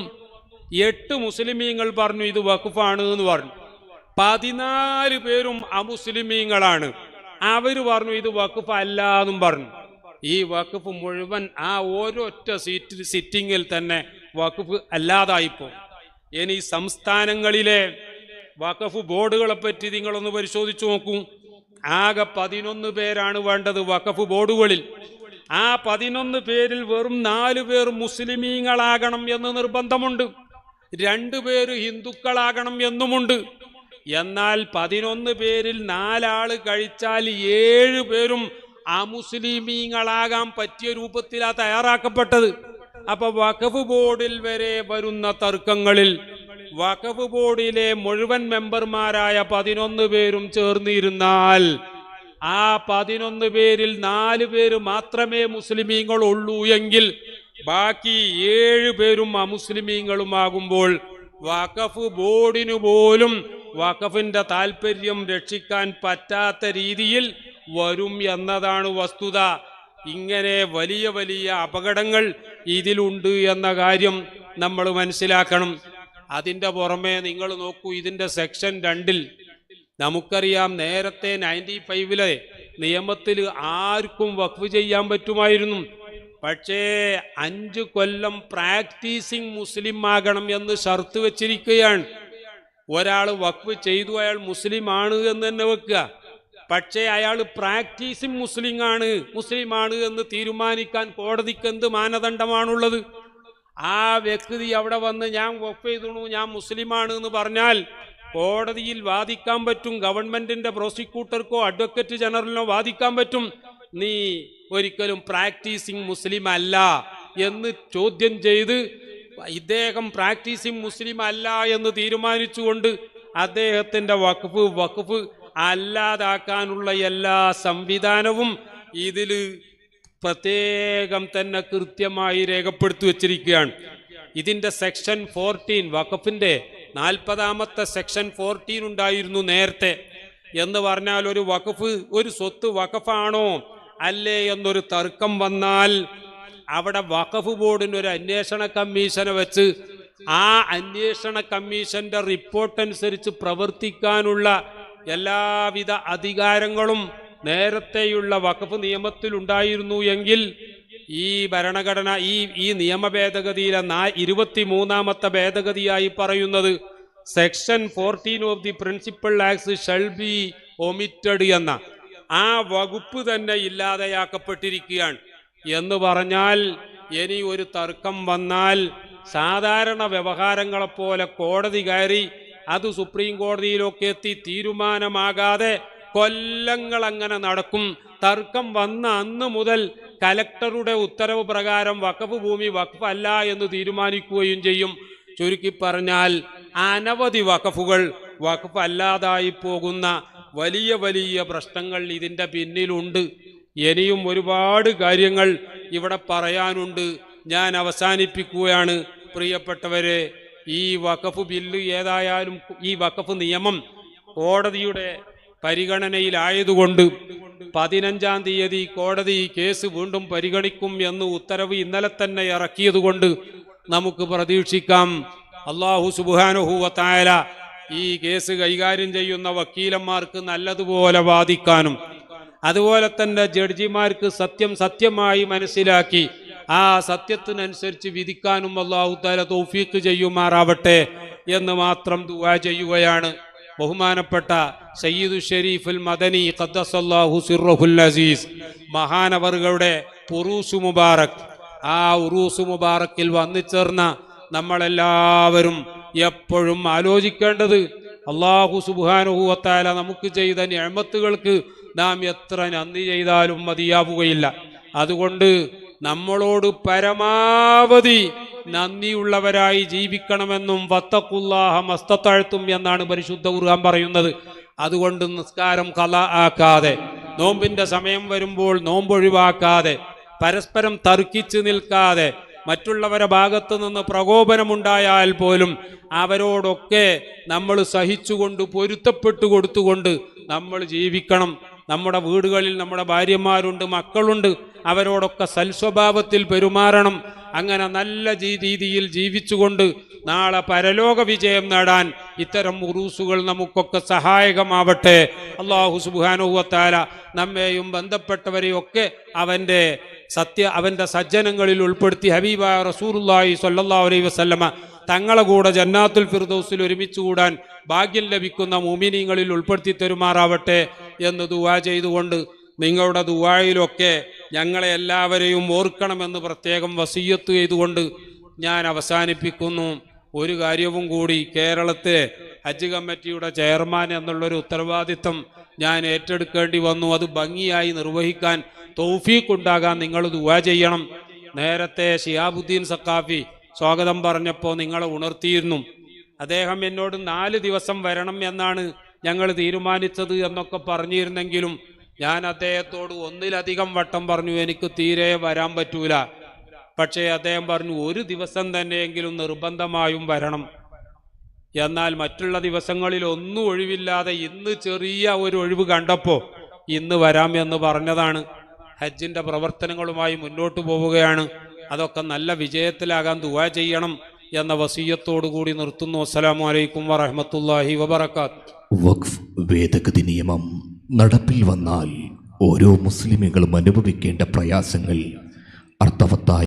8 മുസ്ലിമീങ്ങൾ പറഞ്ഞു ഇത് വഖഫാണ് എന്ന് പറഞ്ഞു. 14 പേരും അമുസ്ലിമീങ്ങളാണ്, അവര് പറഞ്ഞു ഇത് വഖഫ് അല്ല എന്നും പറഞ്ഞു. ഈ വഖഫ് മുഴുവൻ ആ ഓരോറ്റ സിറ്റിങ്ങിൽ തന്നെ വഖഫ് അല്ലാതായിപ്പോ. ഇനി സംസ്ഥാനങ്ങളിലെ വഖഫ് ബോർഡുകളെ പറ്റി നിങ്ങളൊന്ന് പരിശോധിച്ചു നോക്കൂ. ആകെ 11 പേരാണ് വേണ്ടത് വഖഫ് ബോർഡുകളിൽ. ആ 11 പേരിൽ വെറും 4 പേർ മുസ്ലിമീങ്ങളാകണം എന്ന് നിർബന്ധമുണ്ട്, 2 പേര് ഹിന്ദുക്കളാകണം എന്നുമുണ്ട്. എന്നാൽ 11 പേരിൽ 4 ആള് കഴിച്ചാൽ 7 പേരും അമുസ്ലിമീങ്ങളാകാൻ പറ്റിയ രൂപത്തിലാണ് തയ്യാറാക്കപ്പെട്ടത്. അപ്പൊ വഖഫ് ബോർഡിൽ വരെ വരുന്ന തർക്കങ്ങളിൽ വഖഫ് ബോർഡിലെ മുഴുവൻ മെമ്പർമാരായ 11 പേരും ചേർന്നിരുന്നാൽ ആ 11 പേരിൽ 4 പേര് മാത്രമേ മുസ്ലിമീങ്ങളുള്ളൂ എങ്കിൽ ബാക്കി 7 പേരും അമുസ്ലിമീങ്ങളുമാകുമ്പോൾ വഖഫ് ബോർഡിനു പോലും വഖഫിന്റെ താല്പര്യം രക്ഷിക്കാൻ പറ്റാത്ത രീതിയിൽ വരും എന്നതാണ് വസ്തുത. ഇങ്ങനെ വലിയ വലിയ അപകടങ്ങൾ ഇതിലുണ്ട് എന്ന കാര്യം നമ്മൾ മനസ്സിലാക്കണം. അതിൻ്റെ പുറമെ നിങ്ങൾ നോക്കൂ, ഇതിൻ്റെ സെക്ഷൻ 2-ൽ നമുക്കറിയാം, നേരത്തെ 95-ലെ നിയമത്തിൽ ആർക്കും വഖഫ് ചെയ്യാൻ പറ്റുമായിരുന്നു. പക്ഷേ 5 കൊല്ലം പ്രാക്ടീസിങ് മുസ്ലിം ആകണം എന്ന് ഷർത്ത് വെച്ചിരിക്കുകയാണ്. ഒരാൾ വഖഫ് ചെയ്തു, അയാൾ മുസ്ലിം ആണ് എന്ന് തന്നെ വെക്കുക. പക്ഷേ അയാൾ പ്രാക്ടീസിങ് മുസ്ലിമാണ് എന്ന് തീരുമാനിക്കാൻ കോടതിക്ക് എന്ത് മാനദണ്ഡമാണുള്ളത്? ആ വ്യക്തി അവിടെ വന്ന് ഞാൻ വഖഫ് ചെയ്തു, ഞാൻ മുസ്ലിമാണ് എന്ന് പറഞ്ഞാൽ കോടതിയിൽ വാദിക്കാൻ പറ്റും. ഗവൺമെന്റിന്റെ പ്രോസിക്യൂട്ടർക്കോ അഡ്വക്കേറ്റ് ജനറലിനോ വാദിക്കാൻ പറ്റും, നീ ഒരിക്കലും പ്രാക്ടീസിങ് മുസ്ലിം അല്ല എന്ന് ചോദ്യം ചെയ്ത് ഇദ്ദേഹം പ്രാക്ടീസിങ് മുസ്ലിം അല്ല എന്ന് തീരുമാനിച്ചുകൊണ്ട് അദ്ദേഹത്തിന്റെ വഖഫ് അല്ലാതാക്കാനുള്ള എല്ലാ സംവിധാനവും ഇതിൽ പ്രത്യേകം തന്നെ കൃത്യമായി രേഖപ്പെടുത്തി വച്ചിരിക്കുകയാണ്. ഇതിന്റെ സെക്ഷൻ 14, വഖഫിന്റെ 40-ാമത്തെ സെക്ഷൻ 14 ഉണ്ടായിരുന്നു നേരത്തെ. എന്ന് പറഞ്ഞാൽ ഒരു വഖഫ്, ഒരു സ്വത്ത് വഖഫാണോ അല്ലേ എന്നൊരു തർക്കം വന്നാൽ അവിടെ വഖഫ് ബോർഡിന് ഒരു അന്വേഷണ കമ്മീഷനെ വെച്ച് ആ അന്വേഷണ കമ്മീഷന്റെ റിപ്പോർട്ട് അനുസരിച്ച് പ്രവർത്തിക്കാനുള്ള എല്ലാവിധ അധികാരങ്ങളും നേരത്തെയുള്ള വഖഫ് നിയമത്തിൽ ഉണ്ടായിരുന്നു എങ്കിൽ ഈ ഭരണഘടന ഈ നിയമ ഭേദഗതിയിലെ 23-ാമത്തെ ഭേദഗതിയായി പറയുന്നത് section 14 of the principal acts shall B omitted എന്ന ആ വകുപ്പ് തന്നെ ഇല്ലാതെയാക്കപ്പെട്ടിരിക്കുകയാണ്. എന്ന് പറഞ്ഞാൽ ഇനി ഒരു തർക്കം വന്നാൽ സാധാരണ വ്യവഹാരങ്ങളെപ്പോലെ കോടതി കയറി അത് സുപ്രീം കോടതിയിലൊക്കെ എത്തി തീരുമാനമാകാതെ കൊല്ലങ്ങൾ അങ്ങനെ നടക്കും. തർക്കം വന്ന അന്ന് മുതൽ കലക്ടറുടെ ഉത്തരവ് പ്രകാരം വഖഫ് ഭൂമി വഖഫ് അല്ല എന്ന് തീരുമാനിക്കുകയും ചെയ്യും. ചുരുക്കി പറഞ്ഞാൽ അനവധി വഖഫുകൾ വഖഫ് അല്ലാതായി പോകുന്ന വലിയ വലിയ പ്രശ്നങ്ങൾ ഇതിൻ്റെ പിന്നിലുണ്ട്. ഇനിയും ഒരുപാട് കാര്യങ്ങൾ ഇവിടെ പറയാനുണ്ട്. ഞാൻ അവസാനിപ്പിക്കുകയാണ് പ്രിയപ്പെട്ടവരെ. ഈ വഖഫ് ബില്ല് ഏതായാലും ഈ വഖഫ് നിയമം കോടതിയുടെ പരിഗണനയിലായതുകൊണ്ട് 15-ാം തീയതി കോടതി കേസ് വീണ്ടും പരിഗണിക്കും എന്ന് ഉത്തരവ് ഇന്നലെ തന്നെ ഇറക്കിയതുകൊണ്ട് നമുക്ക് പ്രതീക്ഷിക്കാം അല്ലാഹു സുബ്ഹാനഹു വ തആല ഈ കേസ് കൈകാര്യം ചെയ്യുന്ന വക്കീലന്മാർക്ക് നല്ലതുപോലെ വാദിക്കാനും അതുപോലെ തന്നെ ജഡ്ജിമാർക്ക് സത്യം സത്യമായി മനസ്സിലാക്കി ആ സത്യത്തിനനുസരിച്ച് വിധിക്കാനും അല്ലാഹു തആല തൗഫീഖ് ചെയ്യുമാറാവട്ടെ എന്ന് മാത്രം ദുആ ചെയ്യുകയാണ്. ബഹുമാനപ്പെട്ട സയ്യിദു ഷരീഫുൽ മദനി ഖദ്ദസല്ലാഹു സിർറഹുൽ അസീസ് മഹാനവറുകളുടെ ഉറൂസ് മുബാറക്, ആ ഉറൂസ് മുബാറക്കിൽ വന്നു ചേർന്ന നമ്മളെല്ലാവരും എപ്പോഴും ആലോചിക്കേണ്ടത് അല്ലാഹു സുബ്ഹാനഹു വ തആല നമുക്ക് ചെയ്ത നിഅമത്തുകൾക്ക് നാം എത്ര നന്ദി ചെയ്താലും മതിയാവുകയില്ല. അതുകൊണ്ട് നമ്മളോട് പരമാവധി നന്ദിയുള്ളവരായി ജീവിക്കണമെന്നും വത്തഖുല്ലാഹ മസ്തതഅ്തും എന്നാണ് പരിശുദ്ധ ഖുർആൻ പറയുന്നത്. അതുകൊണ്ട് നിസ്കാരം ഖളാ ആക്കാതെ, നോമ്പിന്റെ സമയം വരുമ്പോൾ നോമ്പൊഴിവാക്കാതെ, പരസ്പരം തർക്കിച്ച് നിൽക്കാതെ, മറ്റുള്ളവരുടെ ഭാഗത്തു നിന്ന് പ്രകോപനമുണ്ടായാൽ പോലും അവരോടൊക്കെ നമ്മൾ സഹിച്ചുകൊണ്ട് പൊരുത്തപ്പെട്ടു കൊടുത്തുകൊണ്ട് നമ്മൾ ജീവിക്കണം. നമ്മുടെ വീടുകളിൽ നമ്മുടെ ഭാര്യമാരുണ്ട്, മക്കളുണ്ട്, അവരോടൊക്കെ സൽസ്വഭാവത്തിൽ പെരുമാറണം. അങ്ങനെ നല്ല രീതിയിൽ ജീവിച്ചുകൊണ്ട് നാളെ പരലോക വിജയം നേടാൻ ഇത്തരം ഉറൂസുകൾ നമുക്കൊക്കെ സഹായകമാവട്ടെ. അല്ലാഹു സുബ്ഹാനഹു വ തആല നമ്മെയും ബന്ധപ്പെട്ടവരെയൊക്കെ അവന്റെ സജ്ജനങ്ങളിൽ ഉൾപ്പെടുത്തി ഹബീബായ റസൂലുള്ളാഹി സ്വല്ലല്ലാഹു അലൈഹി വസല്ലമ തങ്ങളെ കൂടെ ജന്നാത്തുൽ ഫിർദൗസിൽ ഒരുമിച്ച് കൂടാൻ ഭാഗ്യം ലഭിക്കുന്ന മുഅ്മിനീങ്ങളിൽ ഉൾപ്പെടുത്തി തരുമാറാവട്ടെ എന്ന് ദുആ ചെയ്തുകൊണ്ട് നിങ്ങളുടെ ദുആയിലൊക്കെ ഞങ്ങളെ എല്ലാവരെയും ഓർക്കണമെന്ന് പ്രത്യേകം വസിയ്യത്ത് ചെയ്തുകൊണ്ട് ഞാൻ അവസാനിപ്പിക്കുന്നു. ഒരു കാര്യവും കൂടി, കേരളത്തിലെ ഹജ്ജ് കമ്മിറ്റിയുടെ ചെയർമാൻ എന്നുള്ളൊരു ഉത്തരവാദിത്വം ഞാൻ ഏറ്റെടുക്കേണ്ടി വന്നു. അത് ഭംഗിയായി നിർവഹിക്കാൻ തൗഫീഖ് ഉണ്ടാകാൻ നിങ്ങൾ ദുആ ചെയ്യണം. നേരത്തെ ശിഹാബുദ്ദീൻ സഖാഫി സ്വാഗതം പറഞ്ഞപ്പോൾ നിങ്ങളെ ഉണർത്തിയിരുന്നു. അദ്ദേഹം എന്നോട് 4 ദിവസം വരണം എന്നാണ് ഞങ്ങൾ തീരുമാനിച്ചത് എന്നൊക്കെ പറഞ്ഞിരുന്നെങ്കിലും ഞാൻ അദ്ദേഹത്തോട് 1-ലധികം വട്ടം പറഞ്ഞു എനിക്ക് തീരെ വരാൻ പറ്റൂല. പക്ഷേ അദ്ദേഹം പറഞ്ഞു 1 ദിവസം തന്നെയെങ്കിലും നിർബന്ധമായും വരണം. എന്നാൽ മറ്റുള്ള ദിവസങ്ങളിൽ ഒന്നും ഒഴിവില്ലാതെ ഇന്ന് ചെറിയ ഒരു ഒഴിവ് കണ്ടപ്പോൾ ഇന്ന് വരാം എന്ന് പറഞ്ഞതാണ്. ഹജ്ജിന്റെ പ്രവർത്തനങ്ങളുമായി മുന്നോട്ട് പോവുകയാണ്. അതൊക്കെ നല്ല വിജയത്തിലാകാൻ ദുആ ചെയ്യണം എന്ന വസിയ്യത്തോടു കൂടി നിർത്തുന്നു. അസ്സലാമു അലൈക്കും വറഹ്മത്തുള്ളാഹി വബറകാതുഹു. വഖഫ് ഭേദഗതി നിയമം നടപ്പിൽ വന്നാൽ ഓരോ മുസ്ലിമുകളും അനുഭവിക്കേണ്ട പ്രയാസങ്ങൾ അർത്ഥവത്തായ